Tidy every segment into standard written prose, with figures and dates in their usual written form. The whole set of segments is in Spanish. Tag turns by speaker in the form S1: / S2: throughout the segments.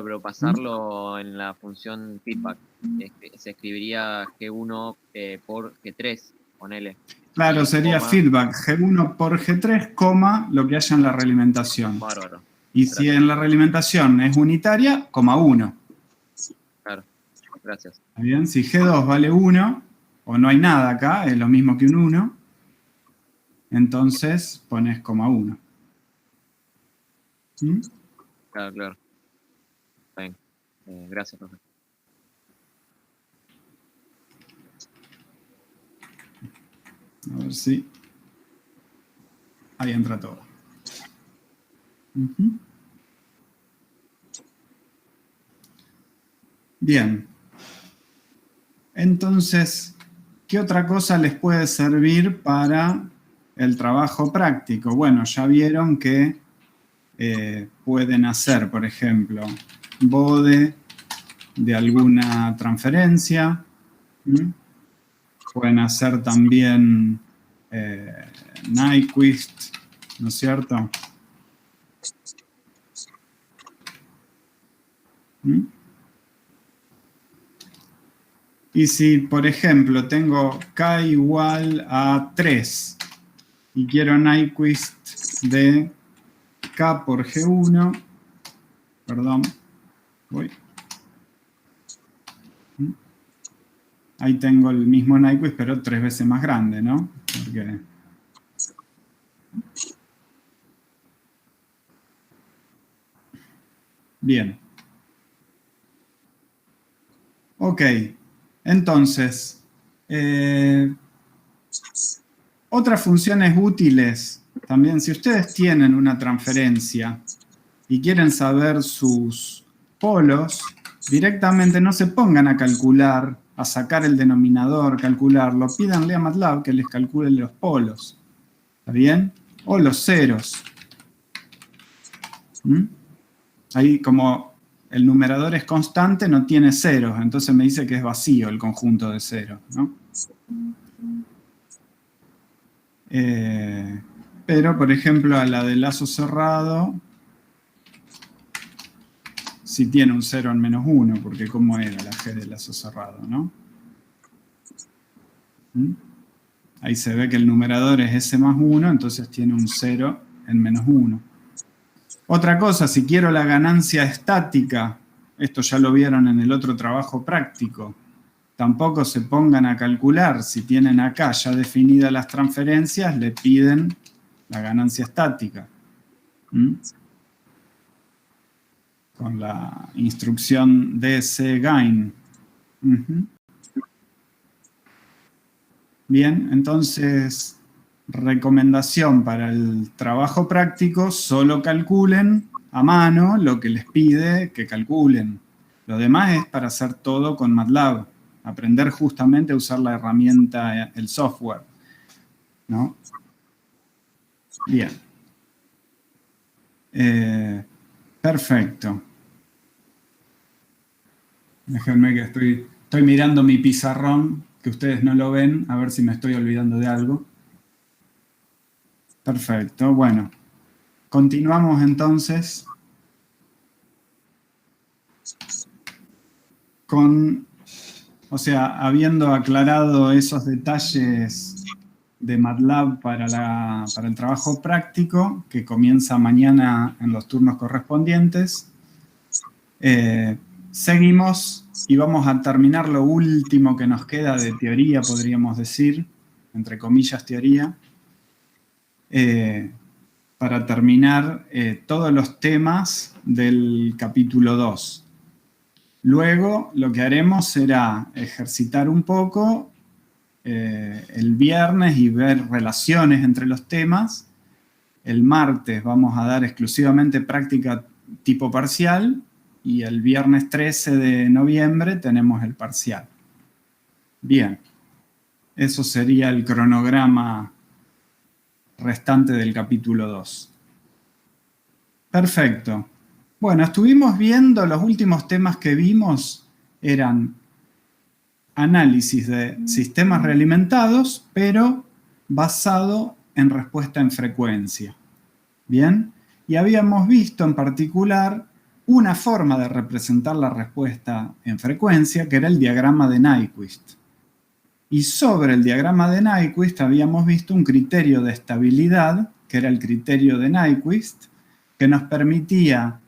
S1: pero
S2: ¿Mm?
S1: pasarlo en la función feedback. Se escribiría G1 por G3, ponele.
S2: Claro,
S1: Y
S2: sería
S1: coma,
S2: feedback G1 por G3, coma, lo que haya en la realimentación.
S1: bárbaro.
S2: Y si
S1: Gracias.
S2: en la realimentación es unitaria, coma 1.
S1: Claro, gracias.
S2: ¿Está bien? Si G2 vale 1, o no hay nada acá, es lo mismo que un 1, entonces pones coma 1. ¿Mm?
S1: Claro, claro. Está bien. Gracias, profe.
S2: A ver si... Ahí entra todo. Ujú. Bien. Entonces, ¿qué otra cosa les puede servir para el trabajo práctico? Bueno, ya vieron que pueden hacer, por ejemplo, bode de alguna transferencia. ¿Mm? Pueden hacer también Nyquist, ¿no es cierto? ¿Mm? Y si, por ejemplo, tengo k igual a 3 y quiero Nyquist de k por G1, perdón, voy. ¿Mm? Ahí tengo el mismo Nyquist, pero 3 veces más grande, ¿no? Porque... Bien. Ok, entonces, otras funciones útiles también, si ustedes tienen una transferencia y quieren saber sus polos, directamente no se pongan a calcular, a sacar el denominador, calcularlo, pídanle a MATLAB que les calcule los polos, ¿está bien? O los ceros. ¿Mm? Ahí como el numerador es constante, no tiene ceros, entonces me dice que es vacío el conjunto de ceros, ¿no? Pero, por ejemplo, a la de lazo cerrado, sí tiene un 0 en menos 1, porque ¿cómo era la G de lazo cerrado, no? ¿Mm? Ahí se ve que el numerador es S más 1, entonces tiene un 0 en menos 1. Otra cosa, si quiero la ganancia estática, esto ya lo vieron en el otro trabajo práctico, tampoco se pongan a calcular, si tienen acá ya definidas las transferencias, le piden la ganancia estática. ¿Mm? Con la instrucción dcgain. Bien, entonces, recomendación para el trabajo práctico, solo calculen a mano lo que les pide que calculen. Lo demás es para hacer todo con MATLAB, aprender justamente a usar la herramienta, el software, ¿no? Bien. Perfecto. Déjenme que estoy mirando mi pizarrón, que ustedes no lo ven, a ver si me estoy olvidando de algo. Perfecto, bueno. Continuamos entonces con, o sea, habiendo aclarado esos detalles de MATLAB para el trabajo práctico, que comienza mañana en los turnos correspondientes, seguimos y vamos a terminar lo último que nos queda de teoría, podríamos decir, entre comillas teoría, para terminar todos los temas del capítulo 2. Luego lo que haremos será ejercitar un poco el viernes y ver relaciones entre los temas. El martes vamos a dar exclusivamente práctica tipo parcial y el viernes 13 de noviembre tenemos el parcial. Bien, eso sería el cronograma restante del capítulo 2. Perfecto. Bueno, estuvimos viendo, los últimos temas que vimos eran análisis de sistemas realimentados, pero basado en respuesta en frecuencia. Bien, y habíamos visto en particular una forma de representar la respuesta en frecuencia, que era el diagrama de Nyquist. Y sobre el diagrama de Nyquist habíamos visto un criterio de estabilidad, que era el criterio de Nyquist, que nos permitía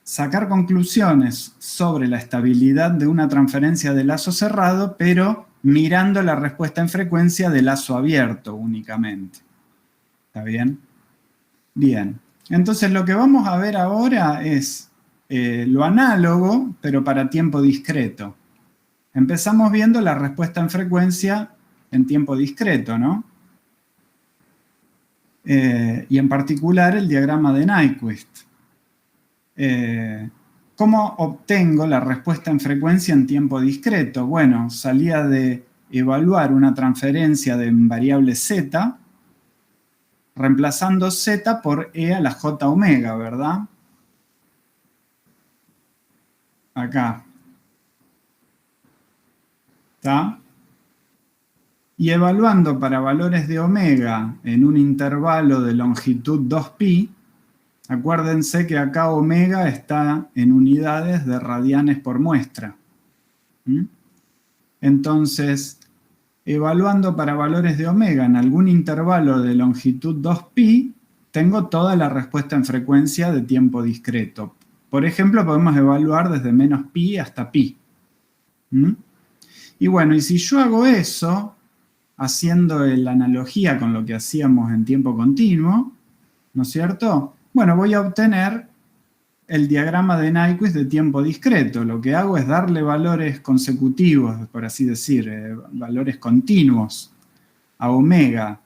S2: sacar conclusiones sobre la estabilidad de una transferencia de lazo cerrado, pero mirando la respuesta en frecuencia de lazo abierto únicamente. ¿Está bien? Bien. Entonces lo que vamos a ver ahora es lo análogo, pero para tiempo discreto. Empezamos viendo la respuesta en frecuencia en tiempo discreto, ¿no? Y en particular el diagrama de Nyquist. ¿Cómo obtengo la respuesta en frecuencia en tiempo discreto? Bueno, salía de evaluar una transferencia de variable z, reemplazando z por e a la j omega, ¿verdad? Acá. ¿Está? Y evaluando para valores de omega en un intervalo de longitud 2pi, acuérdense que acá omega está en unidades de radianes por muestra. Entonces, evaluando para valores de omega en algún intervalo de longitud 2pi, tengo toda la respuesta en frecuencia de tiempo discreto. Por ejemplo, podemos evaluar desde menos pi hasta pi. Y bueno, y si yo hago eso, haciendo la analogía con lo que hacíamos en tiempo continuo, ¿no es cierto? Bueno, voy a obtener el diagrama de Nyquist de tiempo discreto. Lo que hago es darle valores consecutivos, por así decir, valores continuos a omega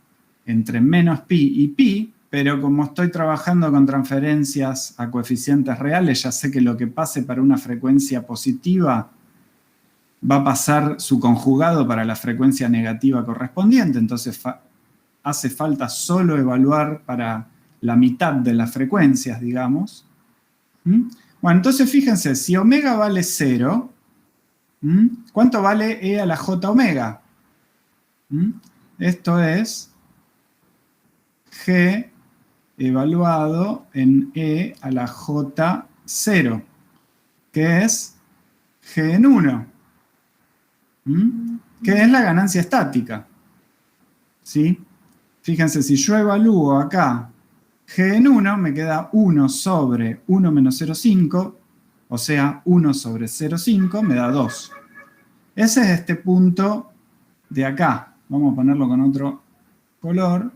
S2: entre menos pi y pi, pero como estoy trabajando con transferencias a coeficientes reales, ya sé que lo que pase para una frecuencia positiva va a pasar su conjugado para la frecuencia negativa correspondiente, entonces hace falta solo evaluar para la mitad de las frecuencias, digamos. Bueno, entonces fíjense, si omega vale 0, ¿cuánto vale e a la j omega? Esto es g evaluado en e a la j 0, que es g en 1. Que es la ganancia estática. ¿Sí? Fíjense, si yo evalúo acá g en 1, me queda 1 sobre 1 menos 0,5, o sea, 1 sobre 0,5 me da 2. Ese es este punto de acá. Vamos a ponerlo con otro color.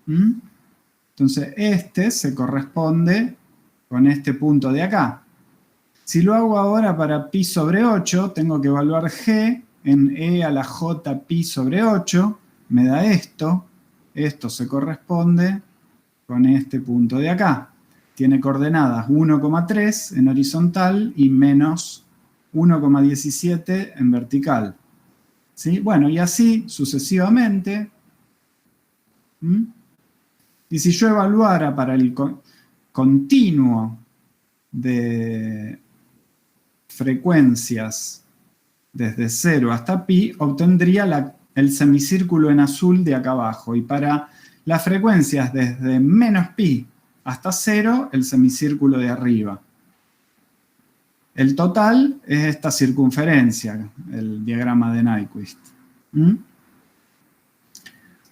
S2: Entonces, este se corresponde con este punto de acá. Si lo hago ahora para pi sobre 8, tengo que evaluar g en e a la j pi sobre 8, me da esto. Esto se corresponde con este punto de acá. Tiene coordenadas 1,3 en horizontal y menos 1,17 en vertical. ¿Sí? Bueno, y así sucesivamente. Y si yo evaluara para el continuo de frecuencias desde 0 hasta pi, obtendría el semicírculo en azul de acá abajo. Y para las frecuencias desde menos pi hasta 0, el semicírculo de arriba. El total es esta circunferencia, el diagrama de Nyquist.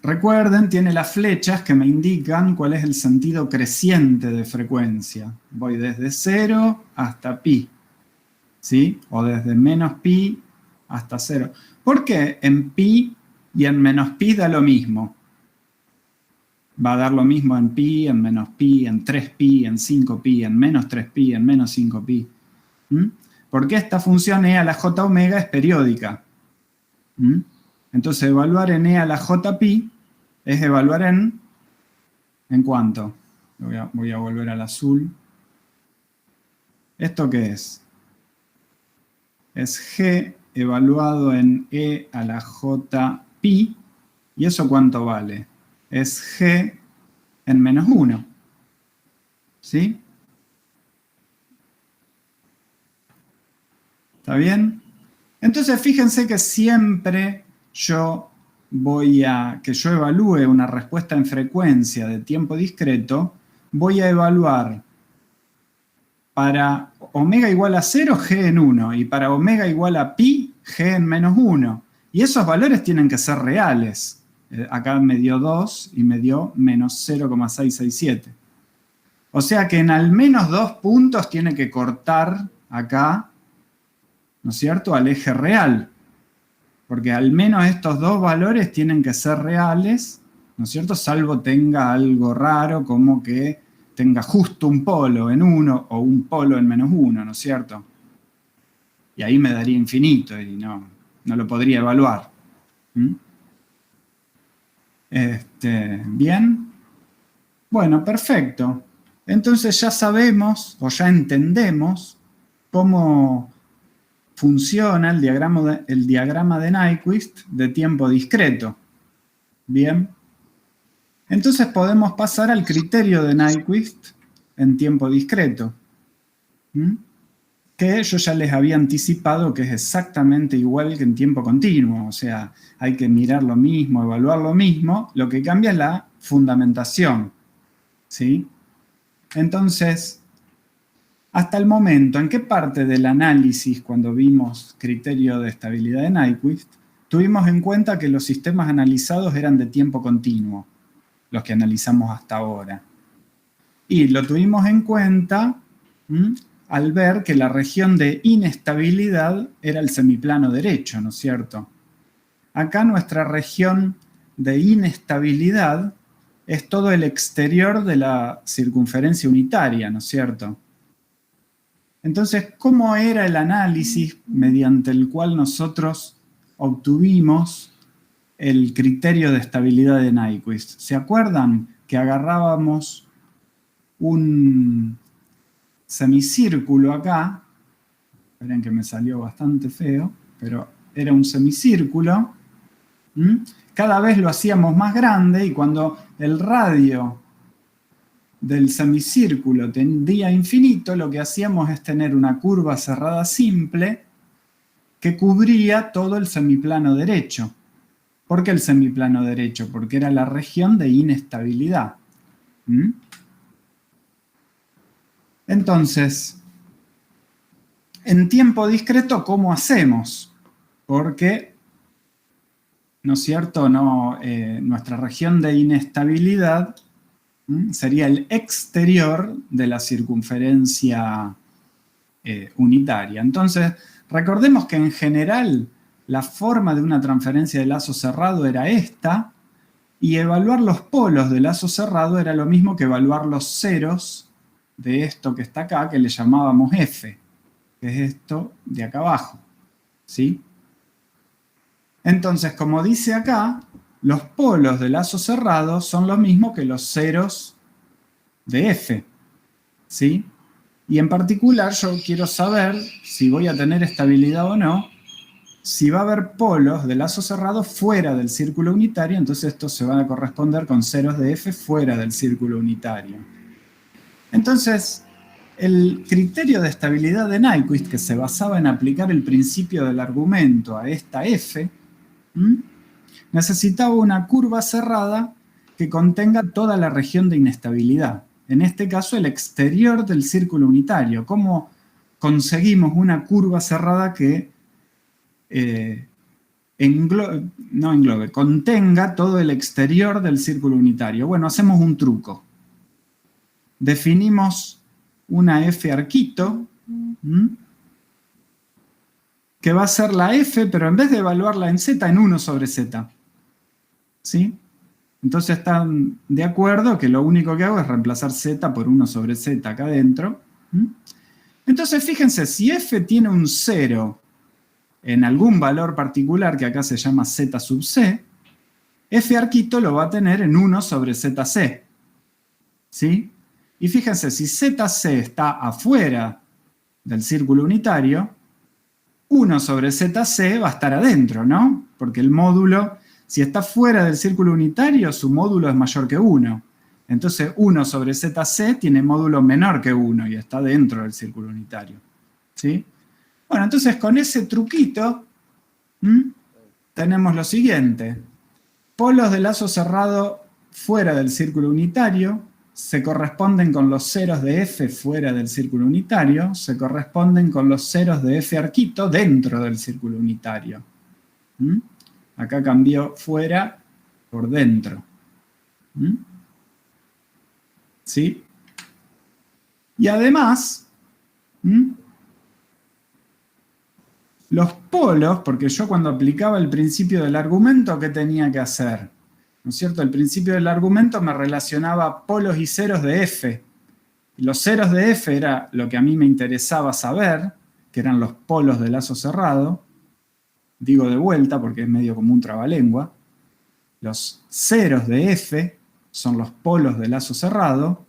S2: Recuerden, tiene las flechas que me indican cuál es el sentido creciente de frecuencia. Voy desde 0 hasta pi, ¿sí? O desde menos pi hasta 0. ¿Por qué en pi y en menos pi da lo mismo? Va a dar lo mismo en pi, en menos pi, en 3pi, en 5pi, en menos 3pi, en menos 5pi. Porque esta función e a la j omega es periódica. Entonces, evaluar en e a la j pi es evaluar ¿en cuánto? Voy a volver al azul. ¿Esto qué es? Es g evaluado en e a la j pi. ¿Y eso cuánto vale? Es g en menos 1. ¿Sí? ¿Está bien? Entonces, fíjense que siempre que yo evalúe una respuesta en frecuencia de tiempo discreto, voy a evaluar omega igual a 0, G en 1. Y para omega igual a pi, G en menos 1. Y esos valores tienen que ser reales. Acá me dio 2 y me dio menos 0,667. O sea que en al menos 2 puntos tiene que cortar acá, ¿no es cierto?, al eje real. Porque al menos estos dos valores tienen que ser reales, ¿no es cierto?, salvo tenga algo raro como que tenga justo un polo en 1 o un polo en menos 1, ¿no es cierto? Y ahí me daría infinito y no lo podría evaluar. ¿Mm? ¿Bien? Bueno, perfecto. Entonces ya sabemos o ya entendemos cómo funciona el diagrama de Nyquist de tiempo discreto. Bien. Entonces podemos pasar al criterio de Nyquist en tiempo discreto. Que yo ya les había anticipado que es exactamente igual que en tiempo continuo. O sea, hay que mirar lo mismo, evaluar lo mismo. Lo que cambia es la fundamentación. ¿Sí? Entonces, hasta el momento, ¿en qué parte del análisis, cuando vimos criterio de estabilidad de Nyquist, tuvimos en cuenta que los sistemas analizados eran de tiempo continuo, los que analizamos hasta ahora? Y lo tuvimos en cuenta al ver que la región de inestabilidad era el semiplano derecho, ¿no es cierto? Acá nuestra región de inestabilidad es todo el exterior de la circunferencia unitaria, ¿no es cierto? Entonces, ¿cómo era el análisis mediante el cual nosotros obtuvimos el criterio de estabilidad de Nyquist? ¿Se acuerdan que agarrábamos un semicírculo acá? Esperen que me salió bastante feo, pero era un semicírculo. Cada vez lo hacíamos más grande y cuando el radio del semicírculo tendía a infinito, lo que hacíamos es tener una curva cerrada simple que cubría todo el semiplano derecho. ¿Por qué el semiplano derecho? Porque era la región de inestabilidad. Entonces, en tiempo discreto, ¿cómo hacemos? Porque, ¿no es cierto?, nuestra región de inestabilidad sería el exterior de la circunferencia unitaria. Entonces, recordemos que en general la forma de una transferencia de lazo cerrado era esta, y evaluar los polos de lazo cerrado era lo mismo que evaluar los ceros de esto que está acá, que le llamábamos F, que es esto de acá abajo. ¿Sí? Entonces, como dice acá, los polos de lazo cerrado son lo mismo que los ceros de F. ¿Sí? Y en particular yo quiero saber si voy a tener estabilidad o no, si va a haber polos de lazo cerrado fuera del círculo unitario, entonces estos se van a corresponder con ceros de F fuera del círculo unitario. Entonces, el criterio de estabilidad de Nyquist, que se basaba en aplicar el principio del argumento a esta F, necesitaba una curva cerrada que contenga toda la región de inestabilidad. En este caso, el exterior del círculo unitario. ¿Cómo conseguimos una curva cerrada que contenga todo el exterior del círculo unitario? Bueno, hacemos un truco. Definimos una F arquito, que va a ser la F, pero en vez de evaluarla en Z, en 1 sobre Z. ¿Sí? Entonces están de acuerdo que lo único que hago es reemplazar Z por 1 sobre Z acá adentro. Entonces fíjense, si F tiene un 0 en algún valor particular, que acá se llama Z sub C, F arquito lo va a tener en 1 sobre ZC. ¿Sí? Y fíjense, si ZC está afuera del círculo unitario, 1 sobre ZC va a estar adentro, ¿no? Porque el módulo, si está fuera del círculo unitario, su módulo es mayor que 1. Entonces 1 sobre ZC tiene módulo menor que 1 y está dentro del círculo unitario. ¿Sí? Bueno, entonces con ese truquito tenemos lo siguiente. Polos de lazo cerrado fuera del círculo unitario se corresponden con los ceros de f fuera del círculo unitario, se corresponden con los ceros de f arquito dentro del círculo unitario. ¿Mm? Acá cambió fuera por dentro. ¿Mm? ¿Sí? Y además, los polos, porque yo cuando aplicaba el principio del argumento, ¿qué tenía que hacer? ¿No es cierto? El principio del argumento me relacionaba polos y ceros de f. Y los ceros de f era lo que a mí me interesaba saber, que eran los polos de lazo cerrado. Digo de vuelta porque es medio como un trabalengua. Los ceros de f son los polos de lazo cerrado.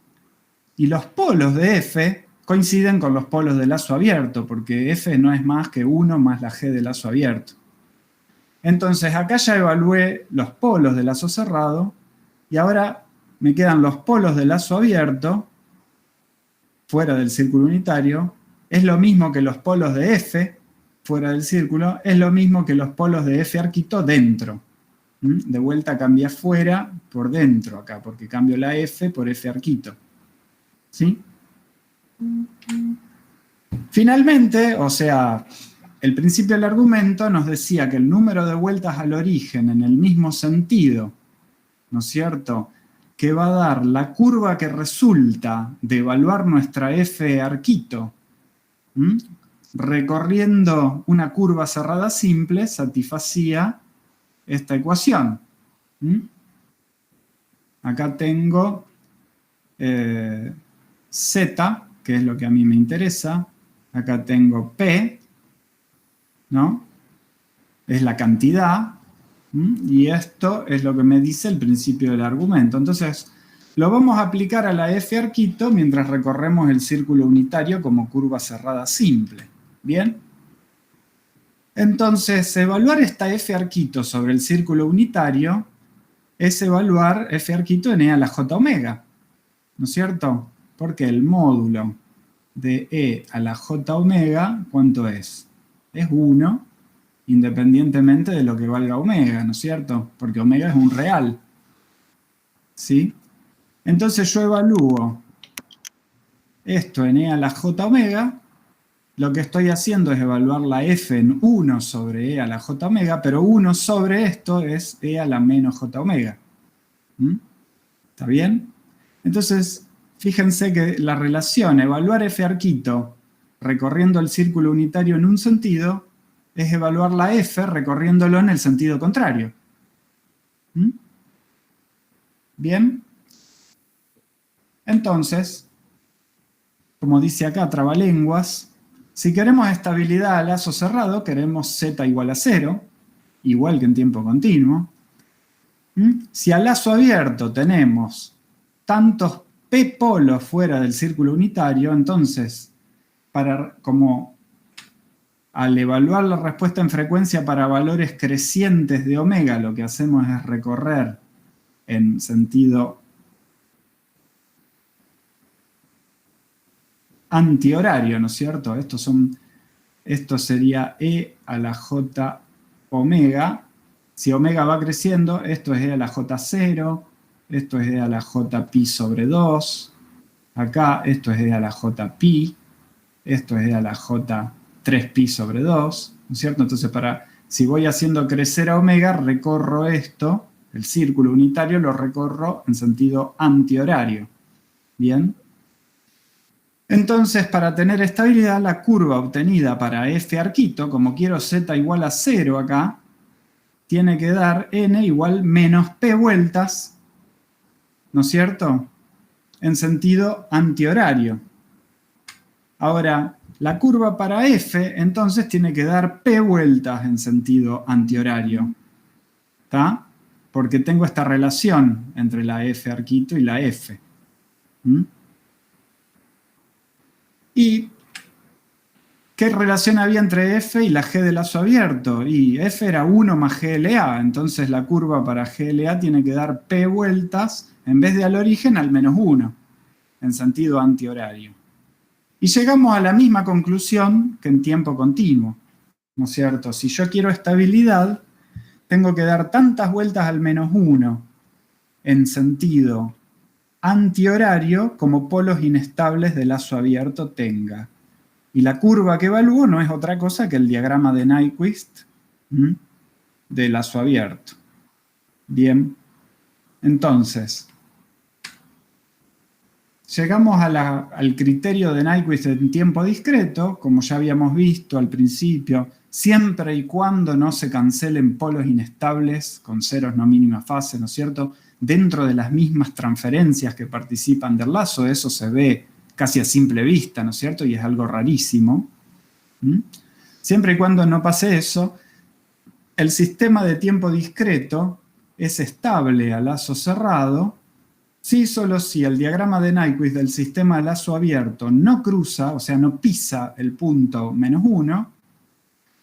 S2: Y los polos de f coinciden con los polos de lazo abierto, porque f no es más que 1 más la g de lazo abierto. Entonces acá ya evalué los polos de lazo cerrado y ahora me quedan los polos de lazo abierto fuera del círculo unitario. Es lo mismo que los polos de f fuera del círculo, es lo mismo que los polos de f arquito dentro. De vuelta cambia fuera por dentro acá, porque cambio la f por f arquito. ¿Sí? Finalmente, o sea, el principio del argumento nos decía que el número de vueltas al origen en el mismo sentido, ¿no es cierto?, que va a dar la curva que resulta de evaluar nuestra f arquito, recorriendo una curva cerrada simple, satisfacía esta ecuación. Acá tengo z, que es lo que a mí me interesa. Acá tengo p, ¿no? Es la cantidad. Y esto es lo que me dice el principio del argumento. Entonces, lo vamos a aplicar a la f arquito mientras recorremos el círculo unitario como curva cerrada simple. ¿Bien? Entonces, evaluar esta f arquito sobre el círculo unitario es evaluar f arquito en e a la j omega. ¿No es cierto? Porque el módulo de e a la j omega, ¿cuánto es? Es 1, independientemente de lo que valga omega, ¿no es cierto? Porque omega es un real. ¿Sí? Entonces yo evalúo esto en e a la j omega. Lo que estoy haciendo es evaluar la f en 1 sobre e a la j omega, pero 1 sobre esto es e a la menos j omega. ¿Está bien? Entonces, fíjense que la relación evaluar f arquito recorriendo el círculo unitario en un sentido es evaluar la f recorriéndolo en el sentido contrario. ¿Bien? Entonces, como dice acá, trabalenguas, si queremos estabilidad a lazo cerrado, queremos z igual a 0, igual que en tiempo continuo. Si a lazo abierto tenemos tantos p polos fuera del círculo unitario, entonces, como al evaluar la respuesta en frecuencia para valores crecientes de omega, lo que hacemos es recorrer en sentido antihorario, ¿no es cierto? Esto sería e a la j omega. Si omega va creciendo, esto es e a la j0, esto es e a la j pi sobre 2, acá esto es e a la j pi, esto es e a la j 3 pi sobre 2, ¿no es cierto? Entonces, si voy haciendo crecer a omega, recorro esto, el círculo unitario lo recorro en sentido antihorario. ¿Bien? Entonces, para tener estabilidad, la curva obtenida para f arquito, como quiero z igual a 0 acá, tiene que dar n igual menos p vueltas, ¿no es cierto?, en sentido antihorario. Ahora, la curva para f, entonces, tiene que dar p vueltas en sentido antihorario. ¿Está? Porque tengo esta relación entre la f arquito y la f. ¿Y qué relación había entre f y la g de lazo abierto? Y f era 1 más GLA, entonces la curva para GLA tiene que dar p vueltas, en vez de al origen, al menos 1, en sentido antihorario. Y llegamos a la misma conclusión que en tiempo continuo, ¿no es cierto? Si yo quiero estabilidad, tengo que dar tantas vueltas al menos 1 en sentido antihorario como polos inestables de lazo abierto tenga. Y la curva que evalúo no es otra cosa que el diagrama de Nyquist de lazo abierto. Bien, entonces, llegamos al criterio de Nyquist en tiempo discreto, como ya habíamos visto al principio, siempre y cuando no se cancelen polos inestables con ceros no mínima fase, ¿no es cierto?, dentro de las mismas transferencias que participan del lazo. Eso se ve casi a simple vista, ¿no es cierto?, y es algo rarísimo. Siempre y cuando no pase eso, el sistema de tiempo discreto es estable a lazo cerrado, sí, solo si el diagrama de Nyquist del sistema de lazo abierto no cruza, o sea, no pisa el punto -1,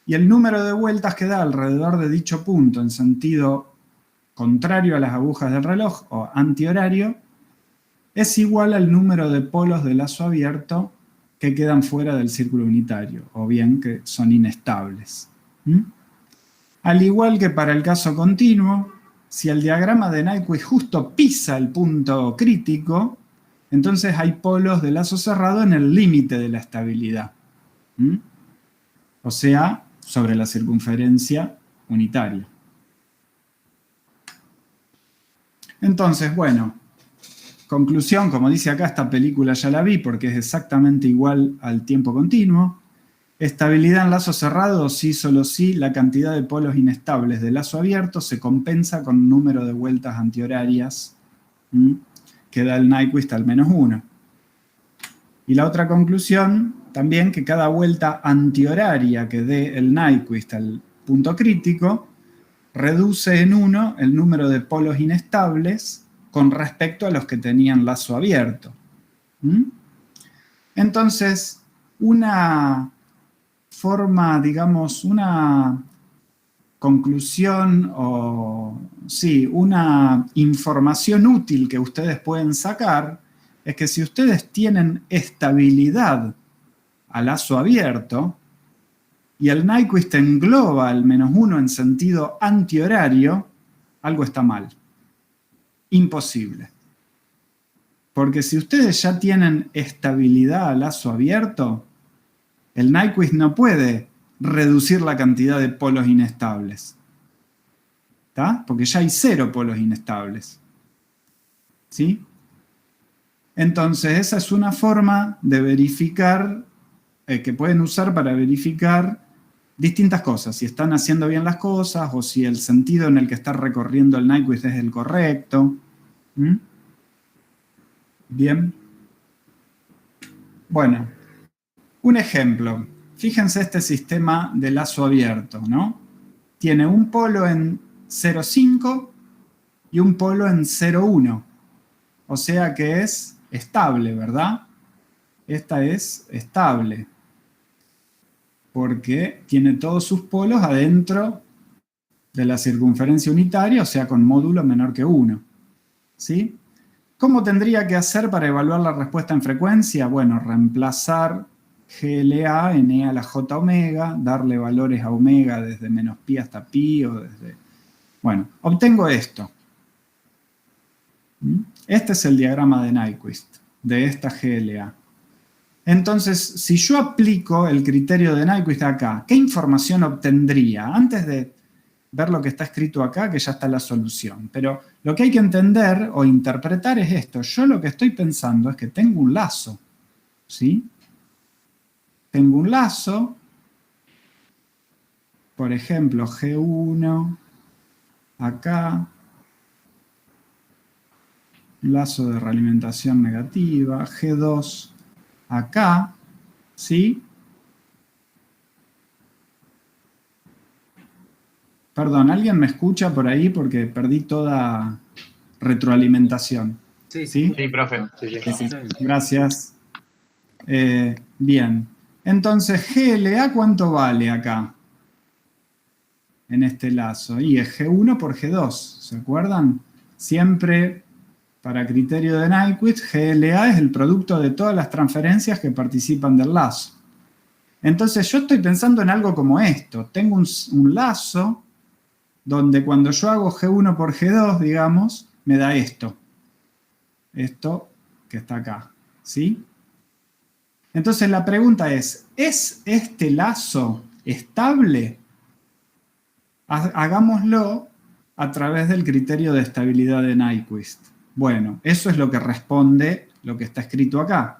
S2: y el número de vueltas que da alrededor de dicho punto en sentido contrario a las agujas del reloj o antihorario es igual al número de polos de lazo abierto que quedan fuera del círculo unitario, o bien que son inestables. Al igual que para el caso continuo, si el diagrama de Nyquist justo pisa el punto crítico, entonces hay polos de lazo cerrado en el límite de la estabilidad. O sea, sobre la circunferencia unitaria. Entonces, bueno, conclusión, como dice acá, esta película ya la vi porque es exactamente igual al tiempo continuo. Estabilidad en lazo cerrado, sí, solo sí, la cantidad de polos inestables de lazo abierto se compensa con un número de vueltas antihorarias que da el Nyquist al -1. Y la otra conclusión, también que cada vuelta antihoraria que dé el Nyquist al punto crítico reduce en 1 el número de polos inestables con respecto a los que tenían lazo abierto. Entonces, una forma, digamos, una conclusión o, sí, una información útil que ustedes pueden sacar es que si ustedes tienen estabilidad a lazo abierto y el Nyquist engloba el -1 en sentido antihorario, algo está mal. Imposible. Porque si ustedes ya tienen estabilidad a lazo abierto, el Nyquist no puede reducir la cantidad de polos inestables. ¿Está? Porque ya hay 0 polos inestables. ¿Sí? Entonces, esa es una forma de verificar, que pueden usar para verificar distintas cosas. Si están haciendo bien las cosas o si el sentido en el que está recorriendo el Nyquist es el correcto. Bien. Bueno, un ejemplo. Fíjense este sistema de lazo abierto, ¿no? Tiene un polo en 0,5 y un polo en 0,1. O sea que es estable, ¿verdad? Esta es estable. Porque tiene todos sus polos adentro de la circunferencia unitaria, o sea, con módulo menor que 1. ¿Sí? ¿Cómo tendría que hacer para evaluar la respuesta en frecuencia? Bueno, reemplazar GLA en E a la J omega, darle valores a omega desde -pi hasta pi o desde... Bueno, obtengo esto. Este es el diagrama de Nyquist, de esta GLA. Entonces, si yo aplico el criterio de Nyquist acá, ¿qué información obtendría? Antes de ver lo que está escrito acá, que ya está la solución. Pero lo que hay que entender o interpretar es esto. Yo lo que estoy pensando es que tengo un lazo, ¿sí? Tengo un lazo, por ejemplo, G1, acá, lazo de realimentación negativa, G2, acá, ¿sí? Perdón, ¿alguien me escucha por ahí? Porque perdí toda retroalimentación.
S3: Sí,
S2: ¿Sí?
S3: sí, profe. Sí.
S2: Gracias. Bien. Entonces, GLA, ¿cuánto vale acá? En este lazo. Y es G1 por G2. ¿Se acuerdan? Siempre, para criterio de Nyquist, GLA es el producto de todas las transferencias que participan del lazo. Entonces, yo estoy pensando en algo como esto. Tengo un lazo donde cuando yo hago G1 por G2, digamos, me da esto. esto que está acá, ¿sí? Entonces la pregunta ¿es este lazo estable? Hagámoslo a través del criterio de estabilidad de Nyquist. Bueno, eso es lo que responde lo que está escrito acá.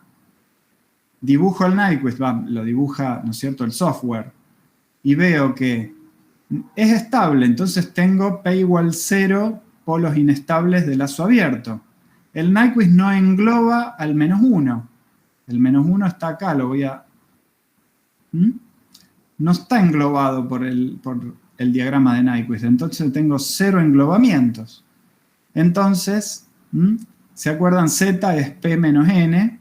S2: Dibujo el Nyquist, lo dibuja, ¿no es cierto?, el software, y veo que es estable, entonces tengo P igual 0 polos inestables de lazo abierto. El Nyquist no engloba al -1. El -1 está acá, lo voy a... No está englobado por el diagrama de Nyquist, entonces tengo 0 englobamientos. Entonces, ¿se acuerdan? Z es P menos N,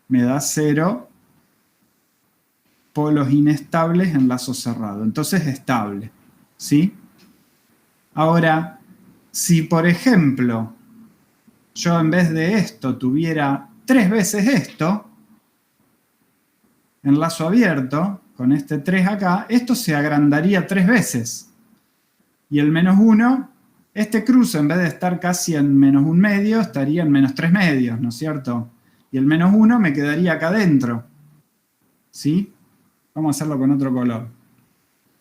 S2: me da 0 polos inestables en lazo cerrado. Entonces, estable, ¿sí? Ahora, si por ejemplo, yo en vez de esto tuviera 3 veces esto, en lazo abierto, con este 3 acá, esto se agrandaría 3 veces. Y el -1, este cruce en vez de estar casi en -1 medio, estaría en -3 medios, ¿no es cierto? Y el -1 me quedaría acá adentro. ¿Sí? Vamos a hacerlo con otro color.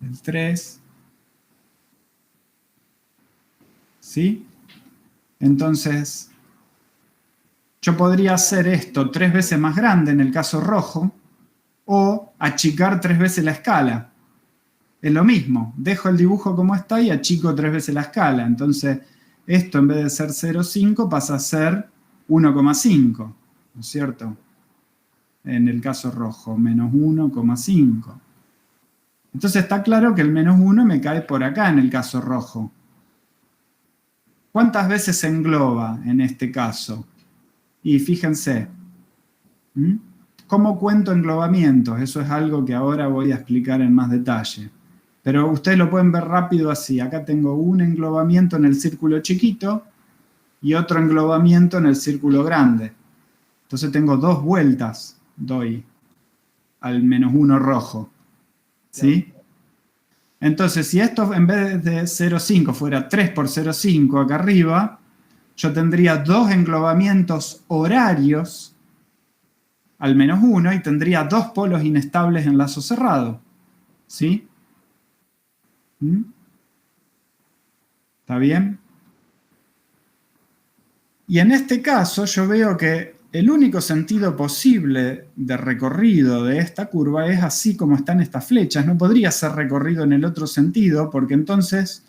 S2: El 3. ¿Sí? Entonces, yo podría hacer esto 3 veces más grande en el caso rojo, o achicar 3 veces la escala. Es lo mismo, dejo el dibujo como está y achico 3 veces la escala. Entonces, esto en vez de ser 0,5 pasa a ser 1,5, ¿no es cierto? En el caso rojo, menos 1,5. Entonces está claro que el -1 me cae por acá en el caso rojo. ¿Cuántas veces se engloba en este caso? Y fíjense, ¿cómo cuento englobamientos? Eso es algo que ahora voy a explicar en más detalle. Pero ustedes lo pueden ver rápido así. Acá tengo un englobamiento en el círculo chiquito y otro englobamiento en el círculo grande. Entonces tengo 2 vueltas, doy al -1 rojo. ¿Sí? Entonces, si esto en vez de 0,5 fuera 3 por 0,5 acá arriba, yo tendría 2 englobamientos horarios al -1 y tendría 2 polos inestables en lazo cerrado. ¿Sí? ¿Está bien? Y en este caso yo veo que el único sentido posible de recorrido de esta curva es así como están estas flechas. No podría ser recorrido en el otro sentido, porque entonces,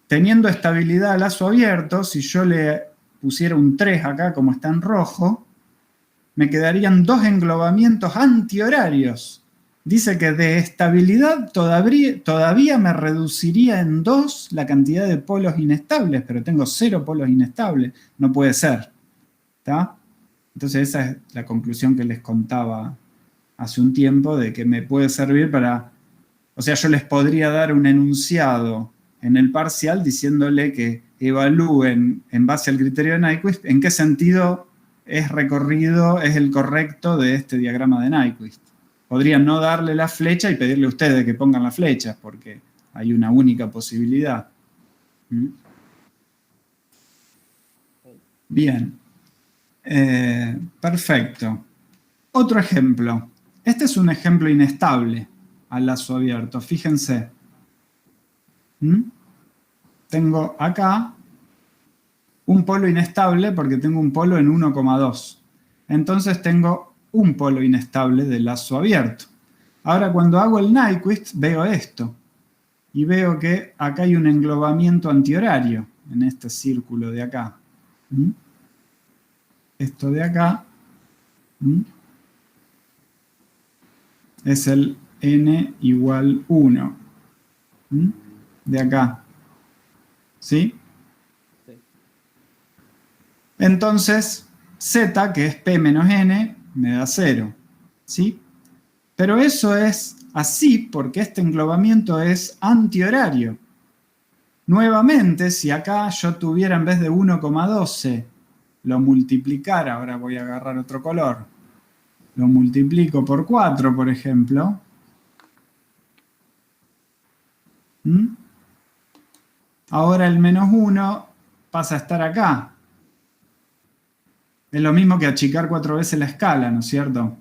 S2: teniendo estabilidad a lazo abierto, si yo le pusiera un 3 acá como está en rojo, me quedarían 2 englobamientos antihorarios. Dice que de estabilidad todavía me reduciría en 2 la cantidad de polos inestables, pero tengo 0 polos inestables. No puede ser. ¿Está? Entonces esa es la conclusión que les contaba hace un tiempo, de que me puede servir para... O sea, yo les podría dar un enunciado en el parcial diciéndole que evalúen en base al criterio de Nyquist en qué sentido es recorrido, es el correcto de este diagrama de Nyquist. Podrían no darle la flecha y pedirle a ustedes que pongan las flechas, porque hay una única posibilidad. Bien. Perfecto. Otro ejemplo. Este es un ejemplo inestable al lazo abierto. Fíjense. Tengo acá un polo inestable porque tengo un polo en 1,2. Entonces tengo un polo inestable de lazo abierto. Ahora cuando hago el Nyquist veo esto. Y veo que acá hay un englobamiento antihorario en este círculo de acá. Esto de acá es el n igual 1 de acá. ¿Sí? Sí. Entonces, z, que es p menos n, me da 0. ¿Sí? Pero eso es así porque este englobamiento es antihorario. Nuevamente, si acá yo tuviera en vez de 1,12, lo multiplicara, ahora voy a agarrar otro color, lo multiplico por 4, por ejemplo. Ahora el -1 pasa a estar acá. Es lo mismo que achicar 4 veces la escala, ¿no es cierto?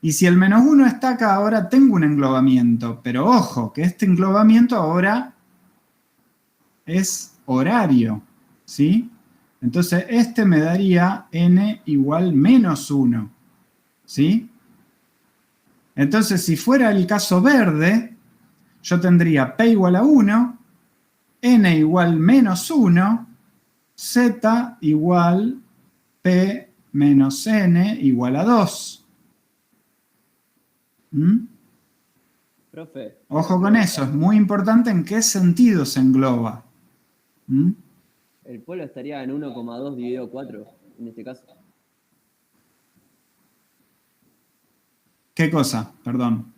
S2: Y si el -1 está acá, ahora tengo un englobamiento. Pero ojo, que este englobamiento ahora es horario, ¿sí? Entonces, este me daría n igual -1, ¿sí? Entonces, si fuera el caso verde, yo tendría p igual a 1, n igual -1, z igual p menos n igual a 2. ¿Mm?
S3: Profe.
S2: Ojo con eso, es muy importante en qué sentido se engloba. ¿Mm?
S3: El polo estaría en 1,2 dividido 4, en este caso.
S2: ¿Qué cosa? Perdón.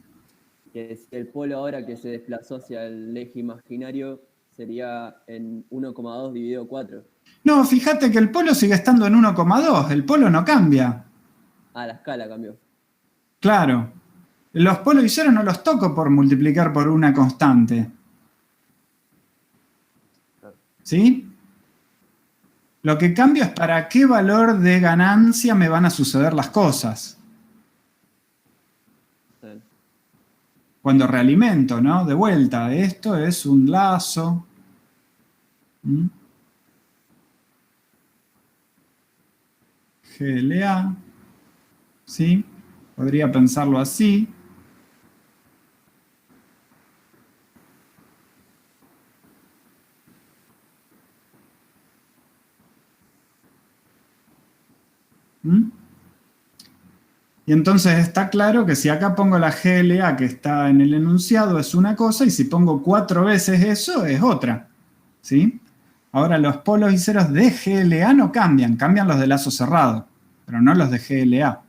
S3: Que si el polo ahora que se desplazó hacia el eje imaginario sería en 1,2 dividido 4.
S2: No, fíjate que el polo sigue estando en 1,2, el polo no cambia.
S3: Ah, la escala cambió.
S2: Claro. Los polos y ceros no los toco por multiplicar por una constante. ¿Sí? Lo que cambio es para qué valor de ganancia me van a suceder las cosas. Cuando realimento, ¿no? De vuelta, esto es un lazo. ¿Mm? GLA. ¿Sí? Podría pensarlo así. ¿Mm? Y entonces está claro que si acá pongo la GLA que está en el enunciado es una cosa y si pongo 4 veces eso es otra. ¿Sí? Ahora los polos y ceros de GLA no cambian, cambian los de lazo cerrado, pero no los de GLA.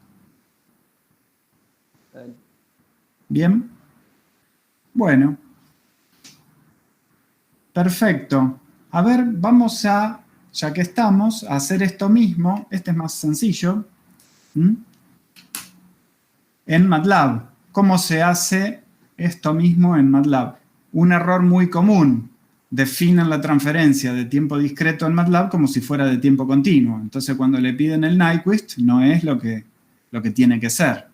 S2: ¿Bien? Bueno. Perfecto. A ver, vamos a, ya que estamos, a hacer esto mismo. Este es más sencillo. En MATLAB. ¿Cómo se hace esto mismo en MATLAB? Un error muy común. Definen la transferencia de tiempo discreto en MATLAB como si fuera de tiempo continuo. Entonces, cuando le piden el Nyquist, no es lo que tiene que ser.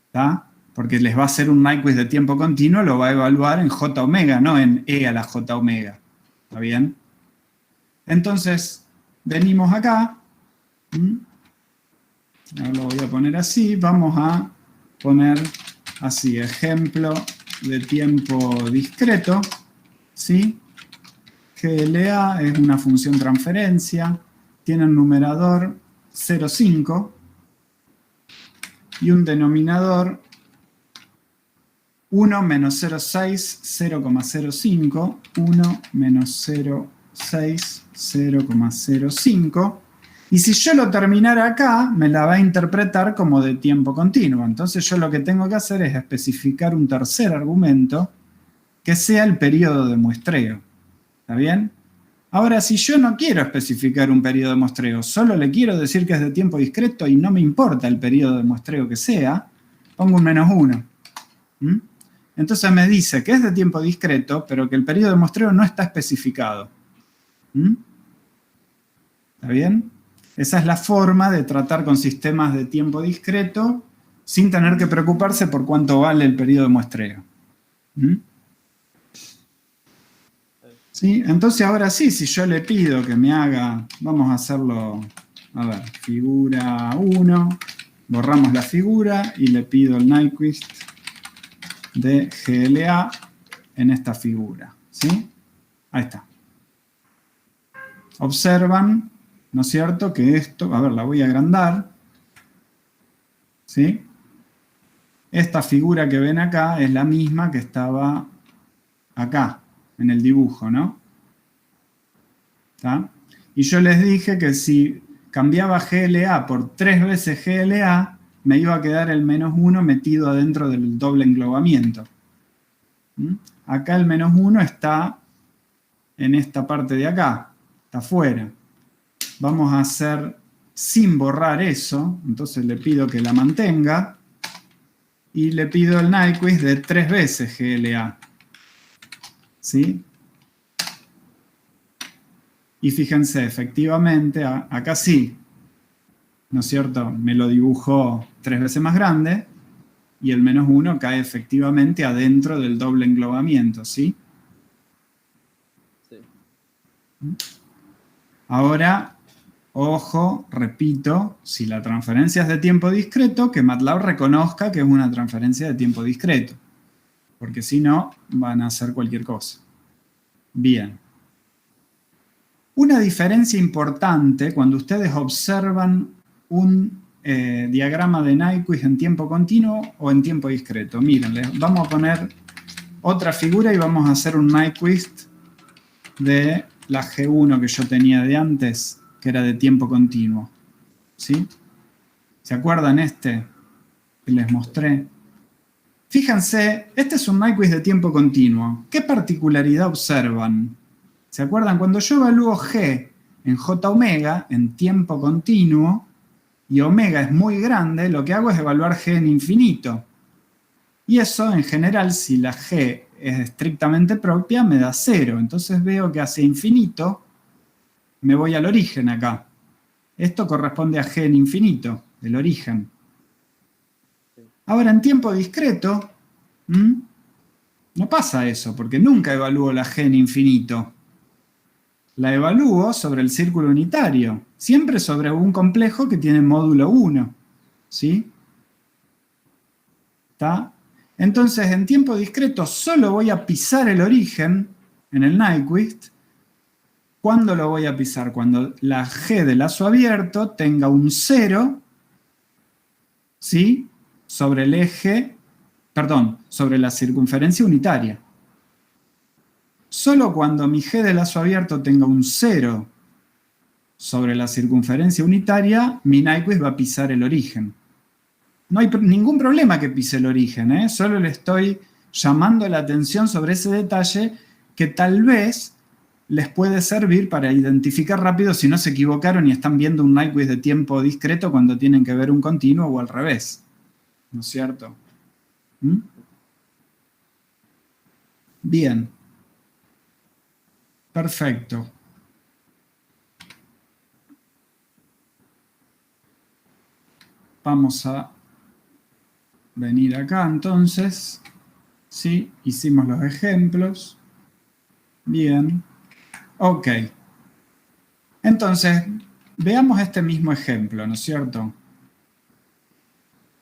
S2: ¿Está? Porque les va a hacer un Nyquist de tiempo continuo, lo va a evaluar en J omega, no en E a la J omega. ¿Está bien? Entonces, venimos acá. Ahora lo voy a poner así. Vamos a poner así, ejemplo de tiempo discreto. ¿Sí? GLA es una función transferencia. Tiene un numerador 0,5 y un denominador 1 menos 0,6, 0,05, 1 menos 0,6, 0,05. Y si yo lo terminara acá, me la va a interpretar como de tiempo continuo. Entonces yo lo que tengo que hacer es especificar un tercer argumento que sea el periodo de muestreo. ¿Está bien? Ahora, si yo no quiero especificar un periodo de muestreo, solo le quiero decir que es de tiempo discreto y no me importa el periodo de muestreo que sea, pongo un -1. Entonces me dice que es de tiempo discreto, pero que el periodo de muestreo no está especificado. ¿Está bien? Esa es la forma de tratar con sistemas de tiempo discreto sin tener que preocuparse por cuánto vale el periodo de muestreo. ¿Sí? Entonces ahora sí, si yo le pido que me haga, vamos a hacerlo, a ver, figura 1, borramos la figura y le pido el Nyquist de GLA en esta figura. ¿Sí? Ahí está. Observan, ¿no es cierto?, que esto, a ver, la voy a agrandar. ¿Sí? Esta figura que ven acá es la misma que estaba acá, en el dibujo, ¿no? ¿Está? Y yo les dije que si cambiaba GLA por 3 veces GLA, me iba a quedar el -1 metido adentro del doble englobamiento. Acá el -1 está en esta parte de acá, está afuera. Vamos a hacer sin borrar eso, entonces le pido que la mantenga y le pido el Nyquist de 3 veces GLA. ¿Sí? Y fíjense, efectivamente, acá sí. ¿no es cierto? Me lo dibujó 3 veces más grande y el -1 cae efectivamente adentro del doble englobamiento, ¿sí?
S3: Sí.
S2: Ahora, ojo, repito, si la transferencia es de tiempo discreto, que MATLAB reconozca que es una transferencia de tiempo discreto, porque si no, van a hacer cualquier cosa. Bien. Una diferencia importante cuando ustedes observan un diagrama de Nyquist en tiempo continuo o en tiempo discreto. Miren, les vamos a poner otra figura y vamos a hacer un Nyquist de la G1 que yo tenía de antes, que era de tiempo continuo. ¿Sí? ¿Se acuerdan este que les mostré? Fíjense, este es un Nyquist de tiempo continuo. ¿Qué particularidad observan? ¿Se acuerdan? Cuando yo evalúo G en J omega, en tiempo continuo, y omega es muy grande, lo que hago es evaluar G en infinito. Y eso, en general, si la G es estrictamente propia, me da 0. Entonces veo que hacia infinito me voy al origen acá. Esto corresponde a G en infinito, el origen. Ahora, en tiempo discreto, no pasa eso, porque nunca evalúo la G en infinito. La evalúo sobre el círculo unitario, siempre sobre un complejo que tiene módulo 1. ¿Sí? ¿Está? Entonces, en tiempo discreto solo voy a pisar el origen en el Nyquist. ¿Cuándo lo voy a pisar? Cuando la G de lazo abierto tenga un 0, ¿sí? Sobre el eje, perdón, sobre la circunferencia unitaria. Solo cuando mi G de lazo abierto tenga un 0 sobre la circunferencia unitaria, mi Nyquist va a pisar el origen. No hay ningún problema que pise el origen, ¿eh? Solo le estoy llamando la atención sobre ese detalle que tal vez les puede servir para identificar rápido si no se equivocaron y están viendo un Nyquist de tiempo discreto cuando tienen que ver un continuo o al revés. ¿No es cierto? Bien. Perfecto. Vamos a venir acá entonces. ¿Sí? Hicimos los ejemplos. Bien. Ok. Entonces, veamos este mismo ejemplo, ¿no es cierto?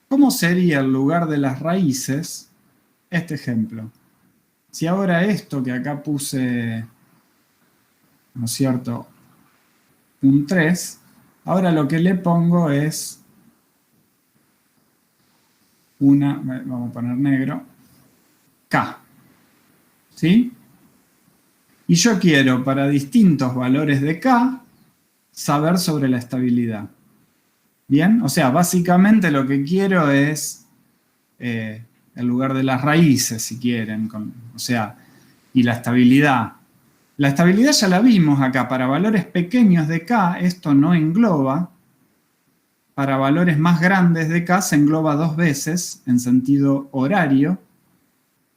S2: ¿Cómo sería el lugar de las raíces este ejemplo? Si ahora esto que acá puse, ¿no es cierto?, un 3, ahora lo que le pongo es vamos a poner negro, K. ¿Sí? Y yo quiero, para distintos valores de K, saber sobre la estabilidad. ¿Bien? O sea, básicamente lo que quiero es el lugar de las raíces, si quieren. O sea, y la estabilidad. La estabilidad ya la vimos acá. Para valores pequeños de K, esto no engloba. Para valores más grandes de K se engloba 2 veces en sentido horario.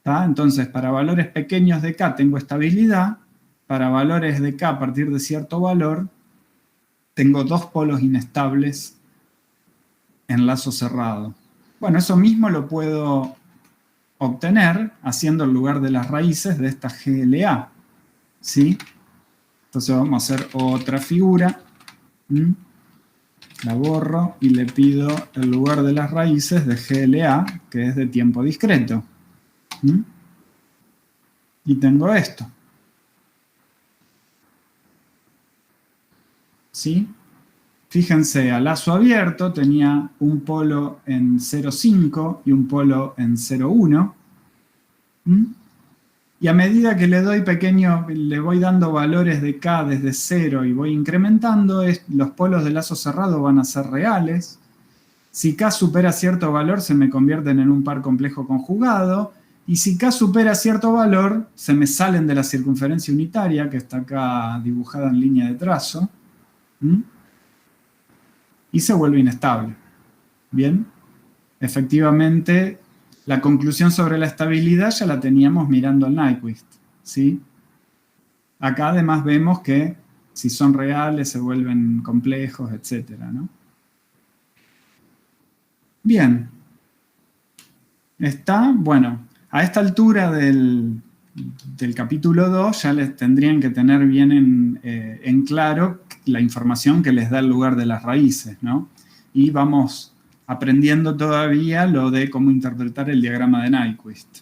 S2: ¿Tá? Entonces, para valores pequeños de K tengo estabilidad. Para valores de K a partir de cierto valor, tengo 2 polos inestables en lazo cerrado. Bueno, eso mismo lo puedo obtener haciendo el lugar de las raíces de esta GLA. ¿Sí? Entonces vamos a hacer otra figura. La borro y le pido el lugar de las raíces de GLA, que es de tiempo discreto. Y tengo esto. ¿Sí? Fíjense, a lazo abierto tenía un polo en 0,5 y un polo en 0,1. Y a medida que le voy dando valores de K desde 0 y voy incrementando, los polos de lazo cerrado van a ser reales. Si K supera cierto valor, se me convierten en un par complejo conjugado. Y si K supera cierto valor, se me salen de la circunferencia unitaria, que está acá dibujada en línea de trazo. Y se vuelve inestable. ¿Bien? Efectivamente, la conclusión sobre la estabilidad ya la teníamos mirando al Nyquist. ¿Sí? Acá además vemos que si son reales se vuelven complejos, etc., ¿no? Bien. Está, bueno, a esta altura del capítulo 2 ya les tendrían que tener bien en claro la información que les da el lugar de las raíces, ¿no? Y vamos aprendiendo todavía lo de cómo interpretar el diagrama de Nyquist.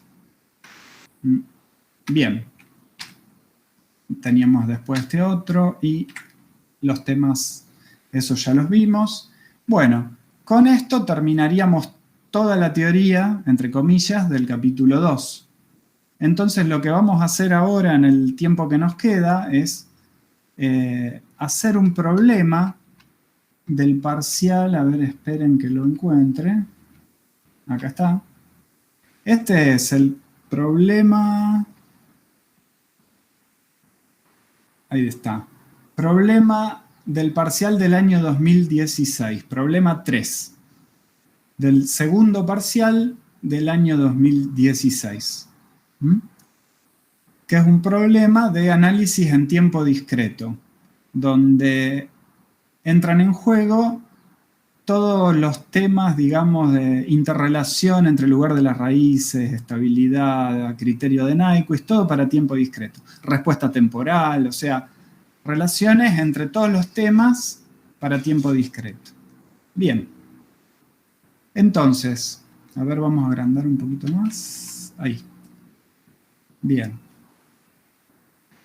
S2: Bien. Teníamos después este otro y los temas, esos ya los vimos. Bueno, con esto terminaríamos toda la teoría, entre comillas, del capítulo 2. Entonces lo que vamos a hacer ahora en el tiempo que nos queda es hacer un problema del parcial. A ver, esperen que lo encuentre. Acá está. Este es el problema... Ahí está. Problema del parcial del año 2016. Problema 3. Del segundo parcial del año 2016. Que es un problema de análisis en tiempo discreto, donde entran en juego todos los temas, digamos, de interrelación entre el lugar de las raíces, estabilidad, criterio de Nyquist, todo para tiempo discreto. Respuesta temporal, o sea, relaciones entre todos los temas para tiempo discreto. Bien. Entonces, a ver, vamos a agrandar un poquito más. Ahí. Bien.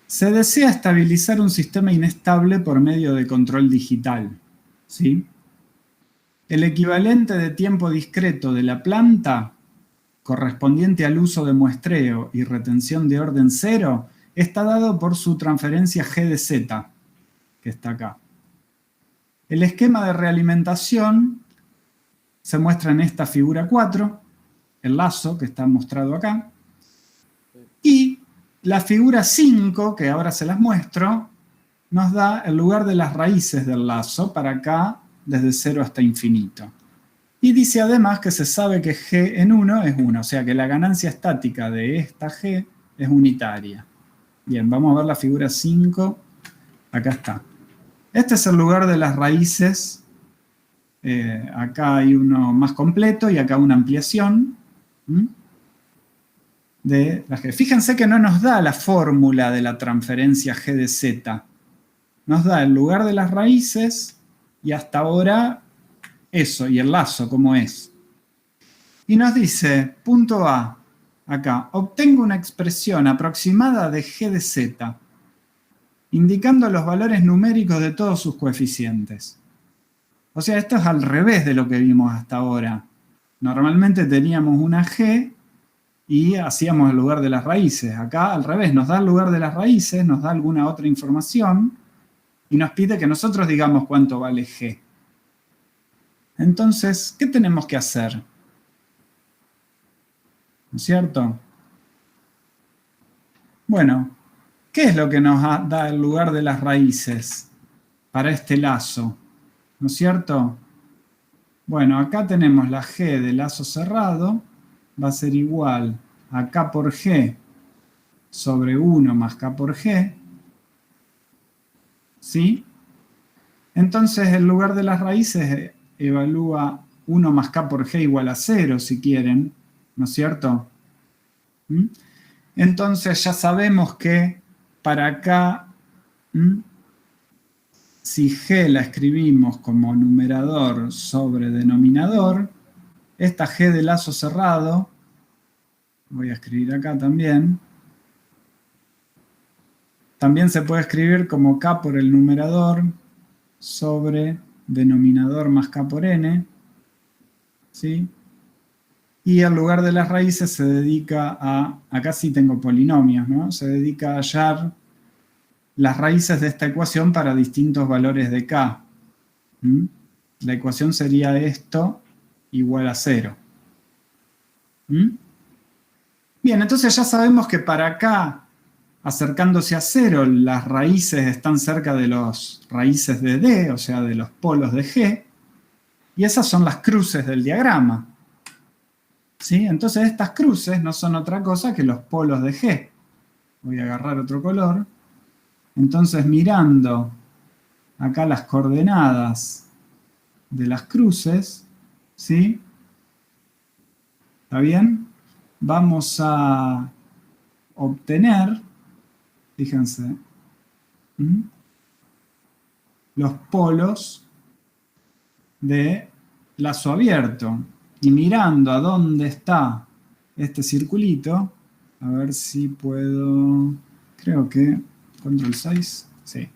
S2: Se desea estabilizar un sistema inestable por medio de control digital, ¿sí? El equivalente de tiempo discreto de la planta, correspondiente al uso de muestreo y retención de orden cero, está dado por su transferencia G de Z, que está acá. El esquema de realimentación se muestra en esta figura 4, el lazo que está mostrado acá, y la figura 5, que ahora se las muestro, nos da el lugar de las raíces del lazo para acá, desde 0 hasta infinito. Y dice además que se sabe que G en 1 es 1, o sea que la ganancia estática de esta G es unitaria. Bien, vamos a ver la figura 5. Acá está. Este es el lugar de las raíces. Acá hay uno más completo y acá una ampliación de la G. Fíjense que no nos da la fórmula de la transferencia G de Z. Nos da el lugar de las raíces y hasta ahora eso, y el lazo como es. Y nos dice, punto A, acá, obtengo una expresión aproximada de G de Z, indicando los valores numéricos de todos sus coeficientes. O sea, esto es al revés de lo que vimos hasta ahora. Normalmente teníamos una G y hacíamos el lugar de las raíces. Acá al revés, nos da el lugar de las raíces, nos da alguna otra información y nos pide que nosotros digamos cuánto vale G. Entonces, ¿qué tenemos que hacer? ¿No es cierto? Bueno, ¿qué es lo que nos da el lugar de las raíces para este lazo? ¿No es cierto? Bueno, acá tenemos la G del lazo cerrado, va a ser igual a K por G sobre 1 más K por G. ¿Sí? Entonces el lugar de las raíces evalúa 1 más K por G igual a 0, si quieren, ¿no es cierto? Entonces ya sabemos que para acá, si G la escribimos como numerador sobre denominador, esta G de lazo cerrado, voy a escribir acá también se puede escribir como K por el numerador sobre denominador más K por N, ¿sí? Y el lugar de las raíces se dedica a, acá sí tengo polinomios, ¿no? Se dedica a hallar las raíces de esta ecuación para distintos valores de K. La ecuación sería esto igual a 0. Bien, entonces ya sabemos que para K, acercándose a 0, las raíces están cerca de las raíces de D, o sea, de los polos de G, y esas son las cruces del diagrama. ¿Sí? Entonces estas cruces no son otra cosa que los polos de G. Voy a agarrar otro color. Entonces mirando acá las coordenadas de las cruces, ¿sí? ¿Está bien? Vamos a obtener, fíjense, los polos de lazo abierto. Y mirando a dónde está este circulito, a ver si puedo, creo que, control 6, sí,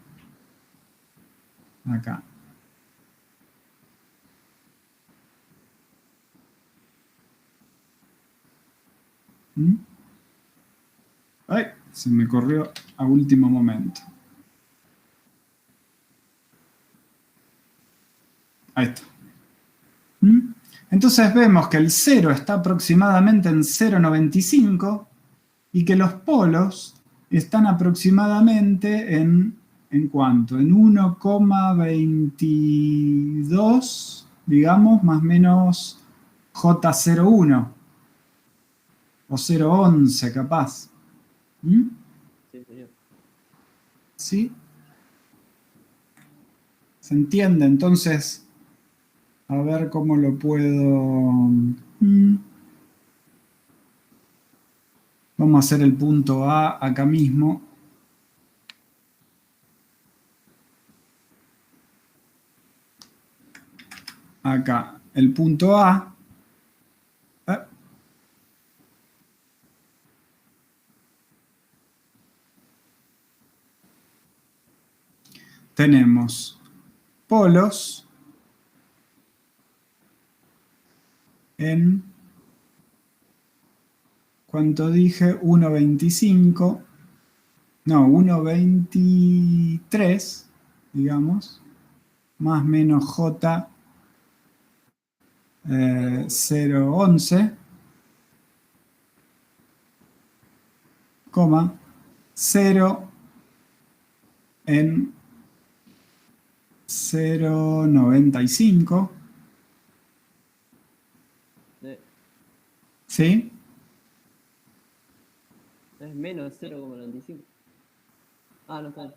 S2: acá. Ay, se me corrió a último momento. Ahí está. Entonces vemos que el 0 está aproximadamente en 0,95 y que los polos están aproximadamente ¿en cuánto? En 1,22, digamos, más o menos J01 o 0,11 capaz.
S3: Sí, señor.
S2: ¿Sí? ¿Se entiende? Entonces, a ver cómo lo puedo... Vamos a hacer el punto A acá mismo. Acá, el punto A. Tenemos polos en, ¿cuánto dije? 1,25, no, 1,23, digamos, más menos J 0,11, coma, 0 en 0,95. ¿Sí?
S3: Es menos 0,95. Ah, no está bien.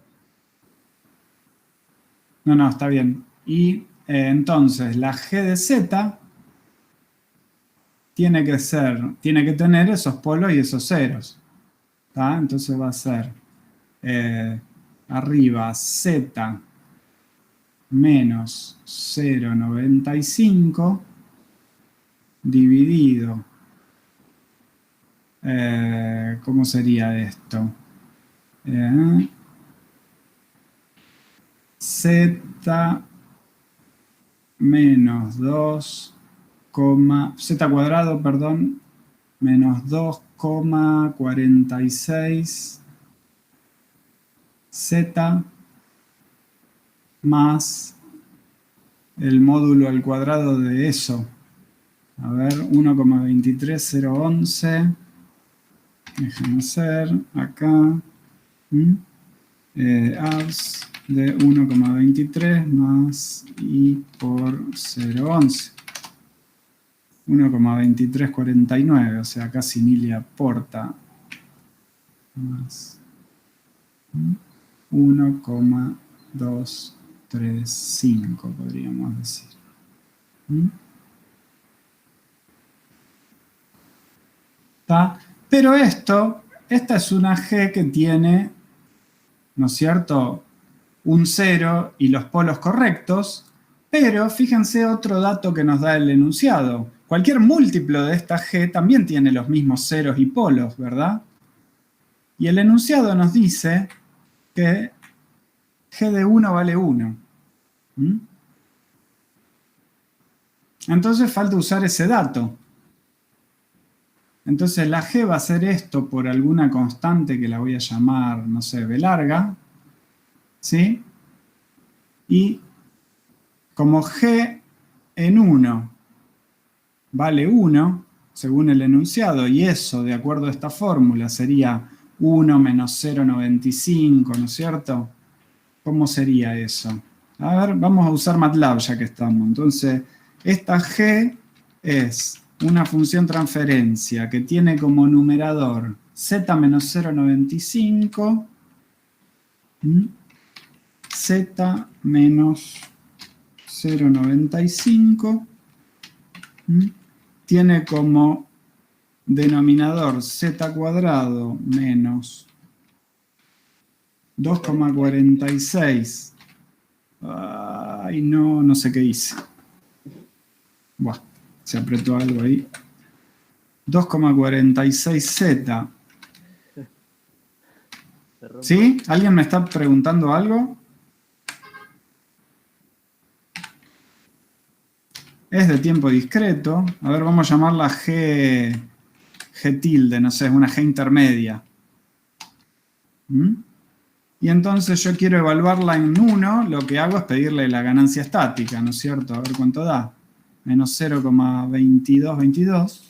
S2: No, está bien. Y entonces la G de Z tiene que tener esos polos y esos ceros. ¿Tá? Entonces va a ser arriba Z menos 0,95 dividido, ¿cómo sería esto? Z menos 2, Z cuadrado, perdón, menos 2,46 Z más el módulo al cuadrado de eso. A ver, 1,23011. Déjenme hacer acá. Abs de 1,23 más I por 0,11. 1,2349, o sea, casi ni le aporta. Más 1,235, podríamos decir. ¿Está? Pero esta es una G que tiene, ¿no es cierto?, un 0 y los polos correctos, pero fíjense otro dato que nos da el enunciado. Cualquier múltiplo de esta G también tiene los mismos ceros y polos, ¿verdad? Y el enunciado nos dice que G de 1 vale 1. Entonces falta usar ese dato. Entonces la G va a ser esto por alguna constante que la voy a llamar, no sé, B larga. ¿Sí? Y como G en 1 vale 1, según el enunciado, y eso, de acuerdo a esta fórmula, sería 1 menos 0,95, ¿no es cierto? ¿Cómo sería eso? A ver, vamos a usar MATLAB ya que estamos. Entonces, esta G es una función transferencia que tiene como numerador z menos 0,95, z menos 0,95, tiene como denominador z cuadrado menos 2,46. Ay, no sé qué hice. Buah, se apretó algo ahí. 2,46z. ¿Sí? ¿Alguien me está preguntando algo? Es de tiempo discreto. A ver, vamos a llamarla G tilde, no sé, es una G intermedia. ¿Mm? Y entonces yo quiero evaluarla en 1, lo que hago es pedirle la ganancia estática, ¿no es cierto? A ver cuánto da. Menos 0,2222.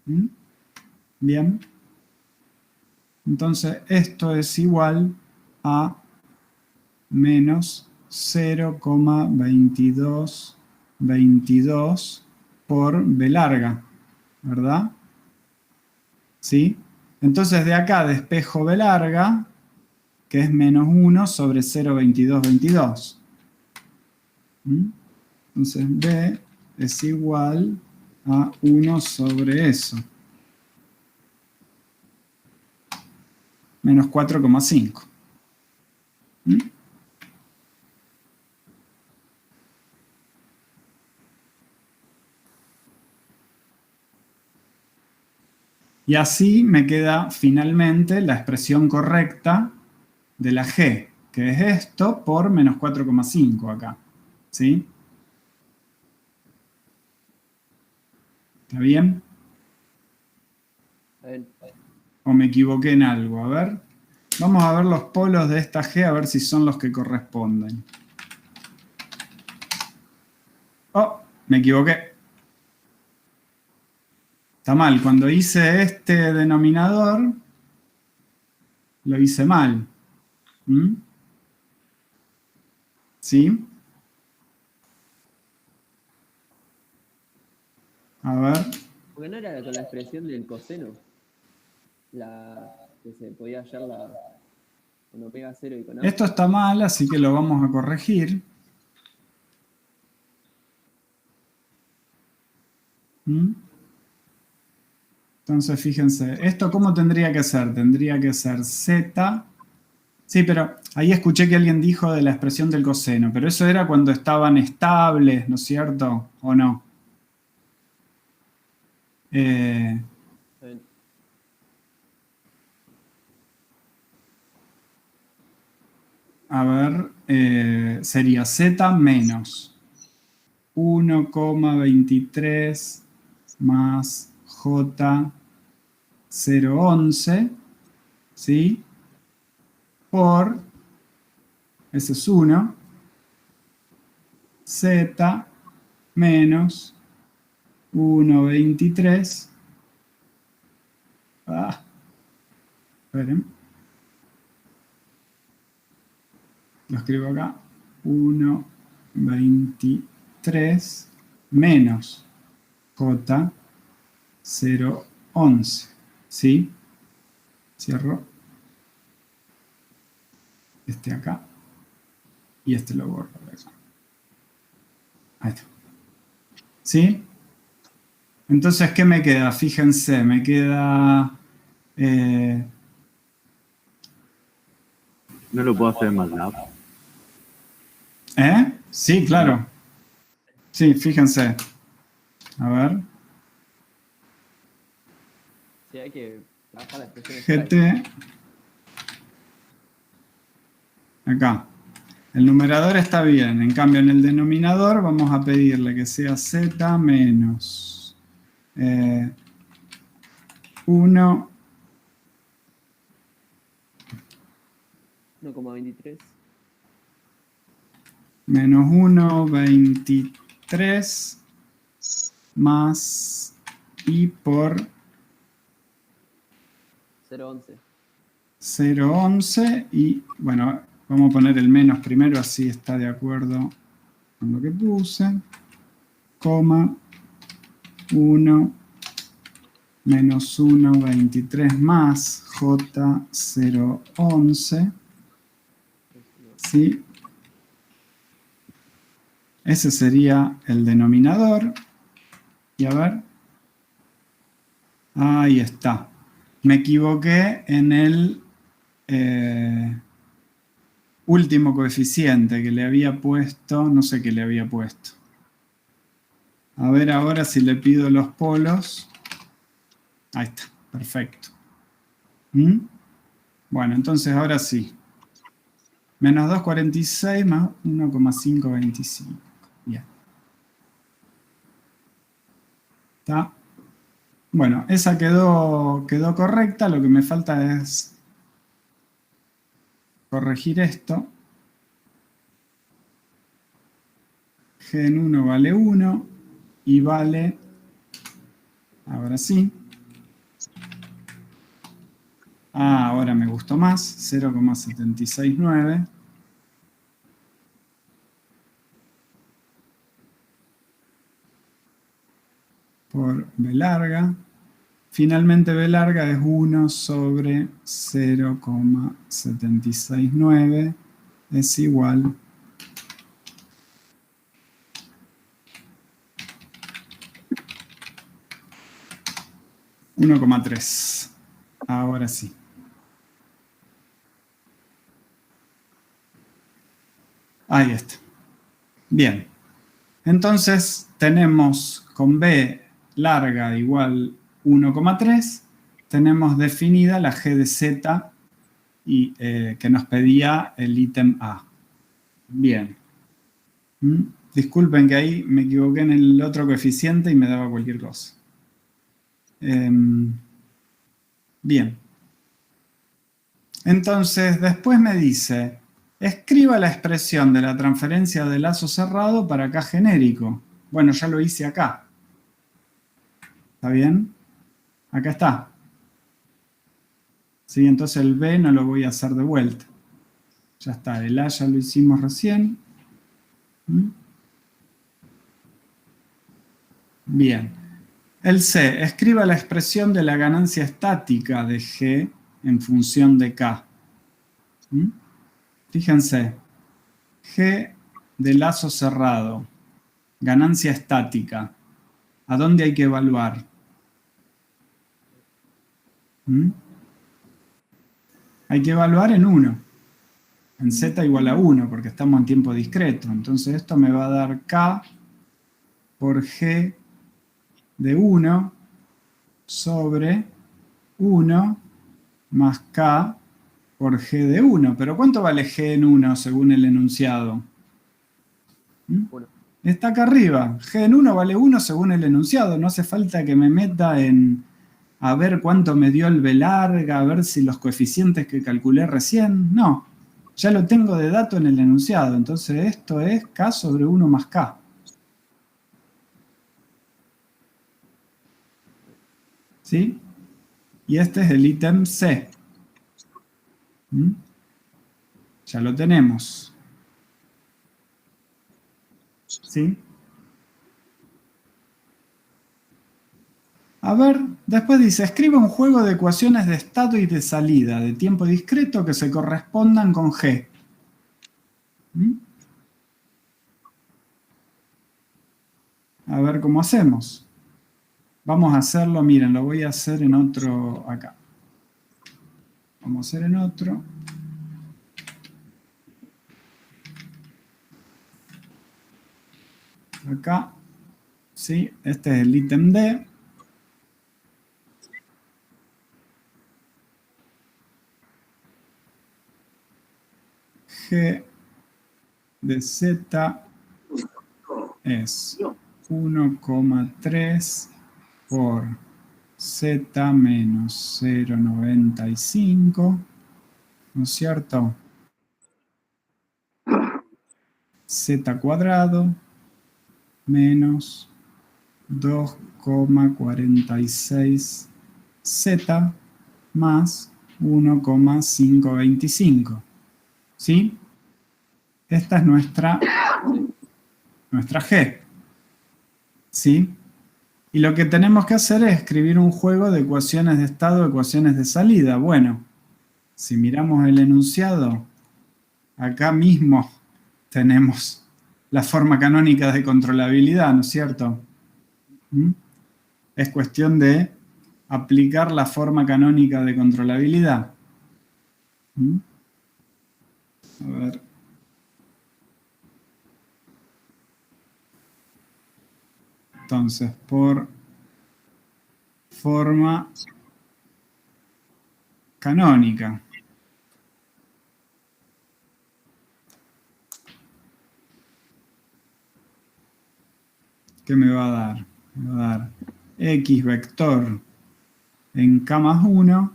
S2: ¿Mm? Bien. Entonces esto es igual a menos 0,2222 por B larga, ¿verdad? ¿Sí? Entonces de acá despejo B larga, que es menos 1 sobre 0,2222. ¿Mm? Entonces B es igual a 1 sobre eso. Menos 4,5. ¿Mm? Y así me queda finalmente la expresión correcta de la G, que es esto por menos 4,5 acá. ¿Sí? ¿Está bien? ¿O me equivoqué en algo? A ver. Vamos a ver los polos de esta G, a ver si son los que corresponden. Oh, me equivoqué. Está mal, cuando hice este denominador, lo hice mal. ¿Mm? ¿Sí? A ver.
S3: Porque no era con la expresión del coseno. La que se podía hallar cuando pega 0 y con A.
S2: Esto está mal, así que lo vamos a corregir. ¿Mm? Entonces, fíjense, ¿esto cómo tendría que ser? Tendría que ser Z. Sí, pero ahí escuché que alguien dijo de la expresión del coseno, pero eso era cuando estaban estables, ¿no es cierto? ¿O no? A ver, sería Z menos 1,23 más J 0,11, ¿sí? Por, ese es 1, Z menos 1,23. Esperen. Lo escribo acá. 1,23 menos J 0,11. ¿Sí? Cierro este acá. Y este lo borro de acá. Ahí está. ¿Sí? Entonces, ¿qué me queda? Fíjense, me queda...
S4: ¿No lo puedo hacer en MATLAB?
S2: Sí, claro. Sí, fíjense. A ver.
S3: Sí, hay que trabajar la expresión
S2: GT. Acá. El numerador está bien. En cambio, en el denominador vamos a pedirle que sea Z menos 1.
S3: 1,23.
S2: Menos 1,23 más I por
S3: 0,11.
S2: 0,11 y bueno, vamos a poner el menos primero, así está de acuerdo con lo que puse. Coma 1 menos 1,23 más J 0,11. ¿Sí? Ese sería el denominador. Y a ver. Ahí está. Me equivoqué en el último coeficiente que le había puesto. No sé qué le había puesto. A ver ahora si le pido los polos. Ahí está. Perfecto. ¿Mm? Bueno, entonces ahora sí. Menos 2,46 más 1,525. Bien. ¿Está? Bueno, esa quedó correcta. Lo que me falta es corregir esto. G en 1 vale 1 y vale, ahora sí. Ahora me gustó más, 0,769. Por B larga. Finalmente B larga es 1 sobre 0,769 es igual a 1,3. Ahora sí. Ahí está. Bien. Entonces tenemos con B larga igual 1,3, tenemos definida la G de Z y, que nos pedía el ítem A. Bien. Disculpen que ahí me equivoqué en el otro coeficiente y me daba cualquier cosa. Bien. Entonces, después me dice, escriba la expresión de la transferencia de lazo cerrado para K genérico. Bueno, ya lo hice acá. ¿Está bien? Acá está. ¿Sí? Entonces el B no lo voy a hacer de vuelta. Ya está, el A ya lo hicimos recién. Bien. El C, escriba la expresión de la ganancia estática de G en función de K. Fíjense, G de lazo cerrado, ganancia estática. ¿A dónde hay que evaluar? Hay que evaluar en 1. En Z igual a 1, porque estamos en tiempo discreto. Entonces esto me va a dar K por G de 1 sobre 1 más K por G de 1. ¿Pero cuánto vale G en 1 según el enunciado? Está acá arriba. G en 1 vale 1 según el enunciado. No hace falta que me meta en a ver cuánto me dio el B larga, a ver si los coeficientes que calculé recién. No, ya lo tengo de dato en el enunciado. Entonces esto es K sobre 1 más K. ¿Sí? Y este es el ítem C. Ya lo tenemos. ¿Sí? A ver, después dice, escribe un juego de ecuaciones de estado y de salida de tiempo discreto que se correspondan con G. A ver cómo hacemos. Vamos a hacerlo, miren, lo voy a hacer en otro acá. Vamos a hacer en otro. Acá. ¿Sí? Este es el ítem D. G de Z es 1,3 por Z menos 0,95, ¿no es cierto? Z cuadrado menos 2,46 Z más 1,525. ¿Sí? Esta es nuestra G. ¿Sí? Y lo que tenemos que hacer es escribir un juego de ecuaciones de estado, ecuaciones de salida. Bueno, si miramos el enunciado, acá mismo tenemos la forma canónica de controlabilidad, ¿no es cierto? Es cuestión de aplicar la forma canónica de controlabilidad. ¿Mm? A ver. Entonces, por forma canónica. ¿Qué me va a dar? Me va a dar X vector en K más 1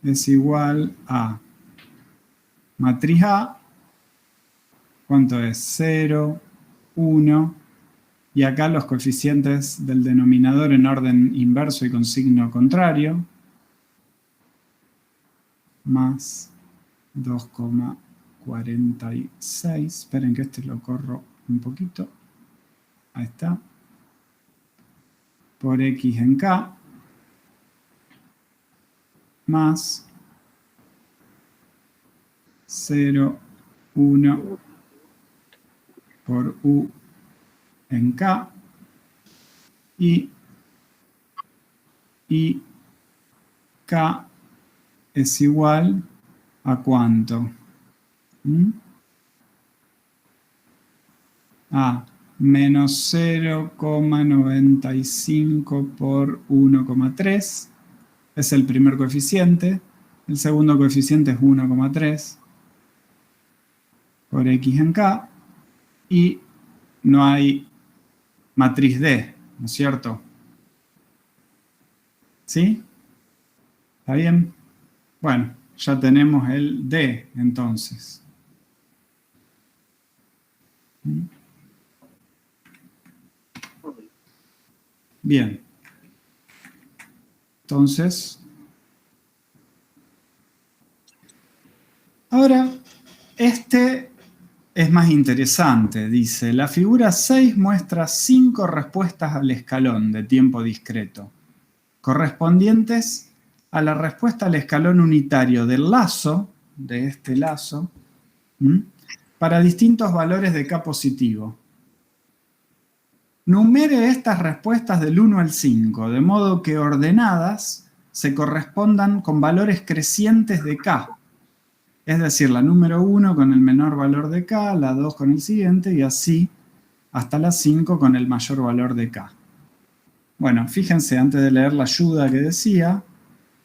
S2: es igual a matriz A. ¿Cuánto es? 0, 1. Y acá los coeficientes del denominador en orden inverso y con signo contrario. Más 2,46. Esperen que este lo corro un poquito. Ahí está. Por X en K. Más 0, 1 por U en K. Y K es igual a ¿cuánto? A menos 0,95 por 1,3. Es el primer coeficiente. El segundo coeficiente es 1,3 por X en K. Y no hay matriz D, ¿no es cierto? ¿Sí? ¿Está bien? Bueno, ya tenemos el D, entonces. Bien. Entonces, ahora, este es más interesante. Dice, la figura 6 muestra 5 respuestas al escalón de tiempo discreto, correspondientes a la respuesta al escalón unitario del lazo, de este lazo, para distintos valores de K positivo. Numere estas respuestas del 1 al 5, de modo que ordenadas se correspondan con valores crecientes de K. Es decir, la número 1 con el menor valor de K, la 2 con el siguiente y así hasta la 5 con el mayor valor de K. Bueno, fíjense, antes de leer la ayuda que decía,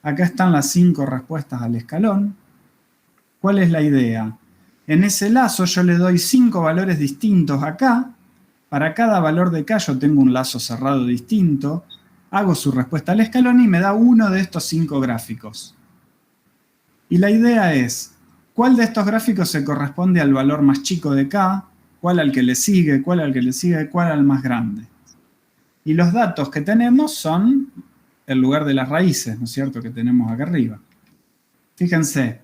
S2: acá están las 5 respuestas al escalón. ¿Cuál es la idea? En ese lazo yo le doy 5 valores distintos a K. Para cada valor de K yo tengo un lazo cerrado distinto. Hago su respuesta al escalón y me da uno de estos 5 gráficos. Y la idea es, ¿cuál de estos gráficos se corresponde al valor más chico de K? ¿Cuál al que le sigue? ¿Cuál al que le sigue? ¿Cuál al más grande? Y los datos que tenemos son el lugar de las raíces, ¿no es cierto?, que tenemos acá arriba. Fíjense,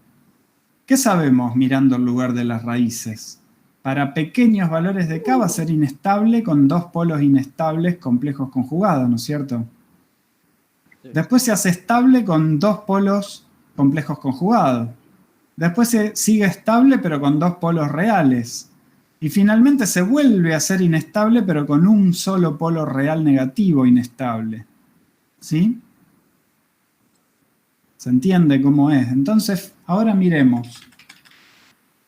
S2: ¿qué sabemos mirando el lugar de las raíces? Para pequeños valores de K va a ser inestable con 2 polos inestables complejos conjugados, ¿no es cierto?
S3: Sí.
S2: Después se hace estable con 2 polos complejos conjugados. Después se sigue estable pero con 2 polos reales. Y finalmente se vuelve a ser inestable pero con un solo polo real negativo inestable. ¿Sí? ¿Se entiende cómo es? Entonces, ahora miremos.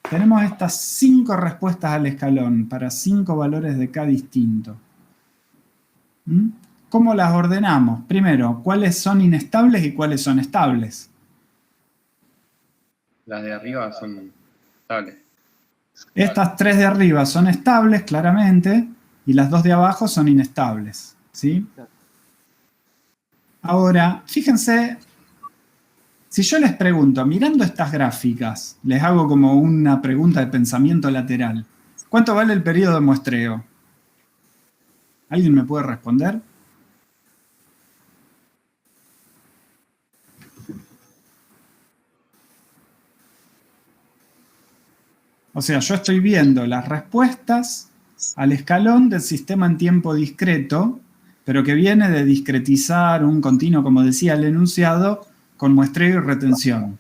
S2: Tenemos estas 5 respuestas al escalón para 5 valores de K distintos. ¿Cómo las ordenamos? Primero, ¿cuáles son inestables y cuáles son estables?
S4: Las de arriba son estables.
S2: Estas 3 de arriba son estables, claramente, y las 2 de abajo son inestables. ¿Sí? Ahora, fíjense, si yo les pregunto, mirando estas gráficas, les hago como una pregunta de pensamiento lateral. ¿Cuánto vale el periodo de muestreo? ¿Alguien me puede responder? O sea, yo estoy viendo las respuestas al escalón del sistema en tiempo discreto, pero que viene de discretizar un continuo, como decía el enunciado, con muestreo y retención.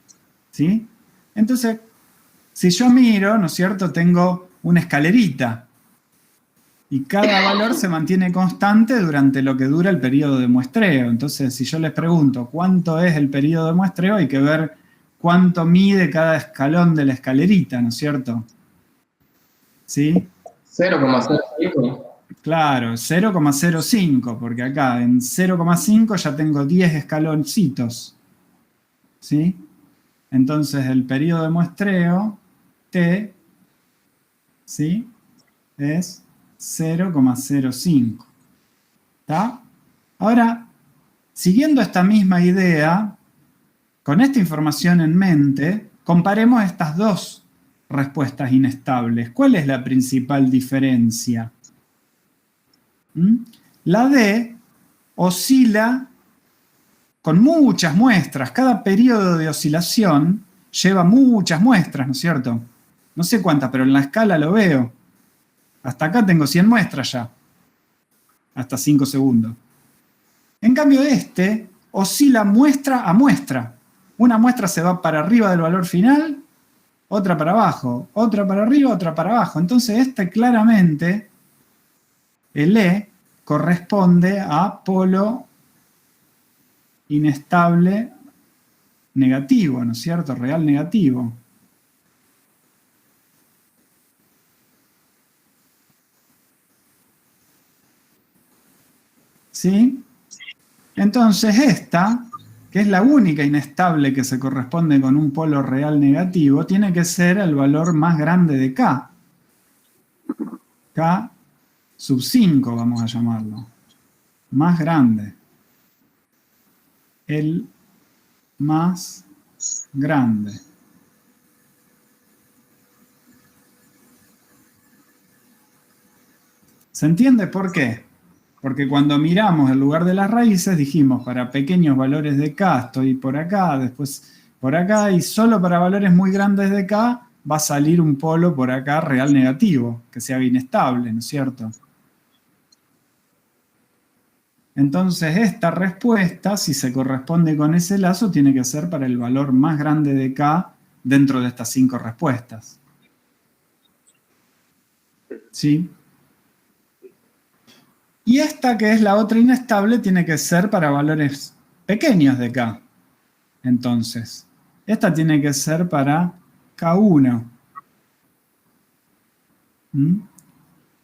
S2: ¿Sí? Entonces, si yo miro, ¿no es cierto?, tengo una escalerita. Y cada valor se mantiene constante durante lo que dura el periodo de muestreo. Entonces, si yo les pregunto cuánto es el periodo de muestreo, hay que ver cuánto mide cada escalón de la escalerita, ¿no es cierto? ¿Sí?
S5: 0,05.
S2: Claro, 0,05, porque acá en 0,5 ya tengo 10 escaloncitos. ¿Sí? Entonces, el periodo de muestreo, T, ¿sí?, es 0,05. ¿Está? Ahora, siguiendo esta misma idea, con esta información en mente, comparemos estas dos respuestas inestables. ¿Cuál es la principal diferencia? La D oscila con muchas muestras. Cada periodo de oscilación lleva muchas muestras, ¿no es cierto? No sé cuántas, pero en la escala lo veo. Hasta acá tengo 100 muestras ya. Hasta 5 segundos. En cambio este oscila muestra a muestra. Una muestra se va para arriba del valor final, otra para abajo, otra para arriba, otra para abajo. Entonces este claramente, el E, corresponde a polo inestable negativo, ¿no es cierto? Real negativo. ¿Sí? Entonces esta, que es la única inestable que se corresponde con un polo real negativo, tiene que ser el valor más grande de K. K sub 5 vamos a llamarlo. Más grande. El más grande. ¿Se entiende por qué? Porque cuando miramos el lugar de las raíces dijimos para pequeños valores de K estoy por acá, después por acá, y solo para valores muy grandes de K va a salir un polo por acá real negativo, que sea inestable, ¿no es cierto? Entonces esta respuesta, si se corresponde con ese lazo, tiene que ser para el valor más grande de K dentro de estas 5 respuestas. ¿Sí? Y esta, que es la otra inestable, tiene que ser para valores pequeños de K. Entonces, esta tiene que ser para K1.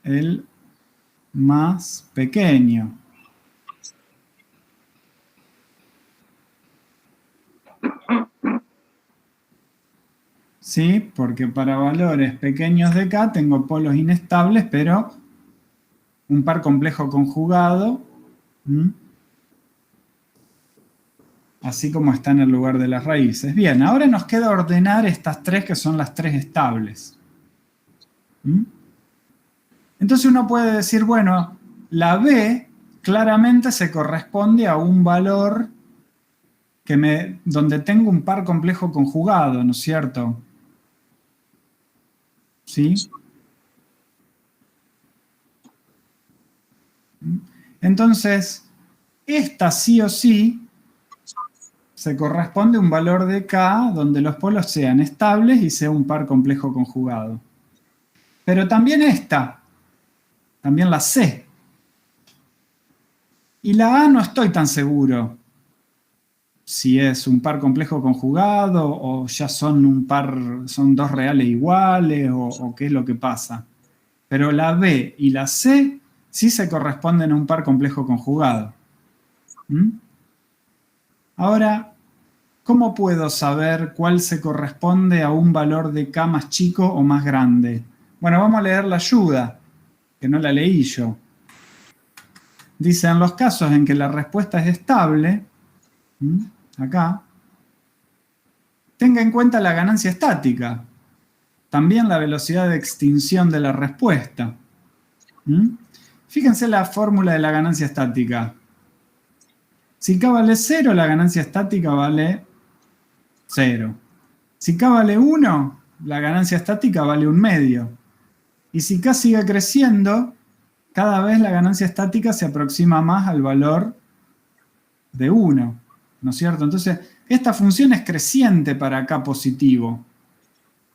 S2: El más pequeño. ¿Sí? Porque para valores pequeños de K tengo polos inestables, pero un par complejo conjugado, así como está en el lugar de las raíces. Bien, ahora nos queda ordenar estas 3 que son las 3 estables. Entonces uno puede decir, bueno, la B claramente se corresponde a un valor donde tengo un par complejo conjugado, ¿no es cierto? ¿Sí? Entonces, esta sí o sí se corresponde a un valor de K donde los polos sean estables y sea un par complejo conjugado. Pero también esta, también la C. Y la A no estoy tan seguro si es un par complejo conjugado o ya son son 2 reales iguales o qué es lo que pasa. Pero la B y la C sí se corresponden a un par complejo conjugado. Ahora, ¿cómo puedo saber cuál se corresponde a un valor de K más chico o más grande? Bueno, vamos a leer la ayuda, que no la leí yo. Dice, en los casos en que la respuesta es estable, acá, tenga en cuenta la ganancia estática, también la velocidad de extinción de la respuesta. Fíjense la fórmula de la ganancia estática. Si K vale 0, la ganancia estática vale 0. Si K vale 1, la ganancia estática vale 1/2. Y si K sigue creciendo, cada vez la ganancia estática se aproxima más al valor de 1, ¿no es cierto? Entonces, esta función es creciente para K positivo.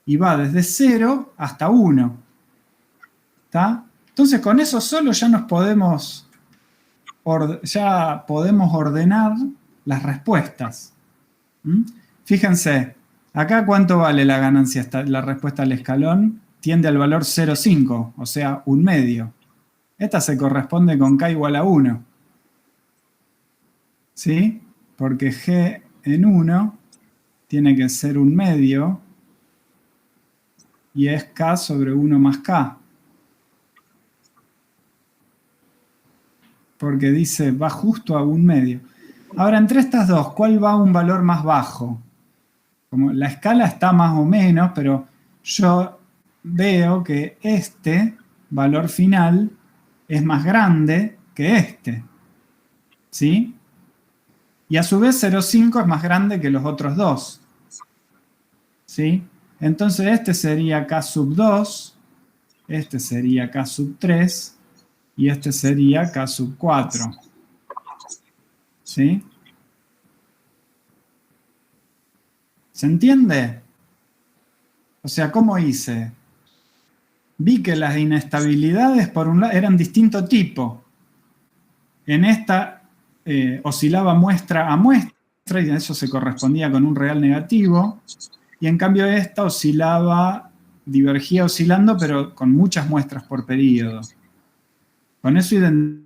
S2: Y va desde 0 hasta 1. ¿Está? Entonces, con eso solo ya nos podemos ordenar las respuestas. ¿Mm? Fíjense, acá cuánto vale la ganancia, la respuesta al escalón tiende al valor 0,5, o sea, 1/2. Esta se corresponde con k igual a 1. ¿Sí? Porque g en 1 tiene que ser 1/2 y es k sobre 1 más k. Porque dice, va justo a 1/2. Ahora, entre estas dos, ¿cuál va a un valor más bajo? Como la escala está más o menos, pero yo veo que este valor final es más grande que este. ¿Sí? Y a su vez 0,5 es más grande que los otros dos. ¿Sí? Entonces este sería k sub 2, este sería k sub 3 y este sería k sub 4. ¿Sí? ¿Se entiende? O sea, ¿cómo hice? Vi que las inestabilidades por un lado eran distinto tipo. En esta oscilaba muestra a muestra y eso se correspondía con un real negativo. Y en cambio esta divergía oscilando, pero con muchas muestras por periodo. Con eso identifiqué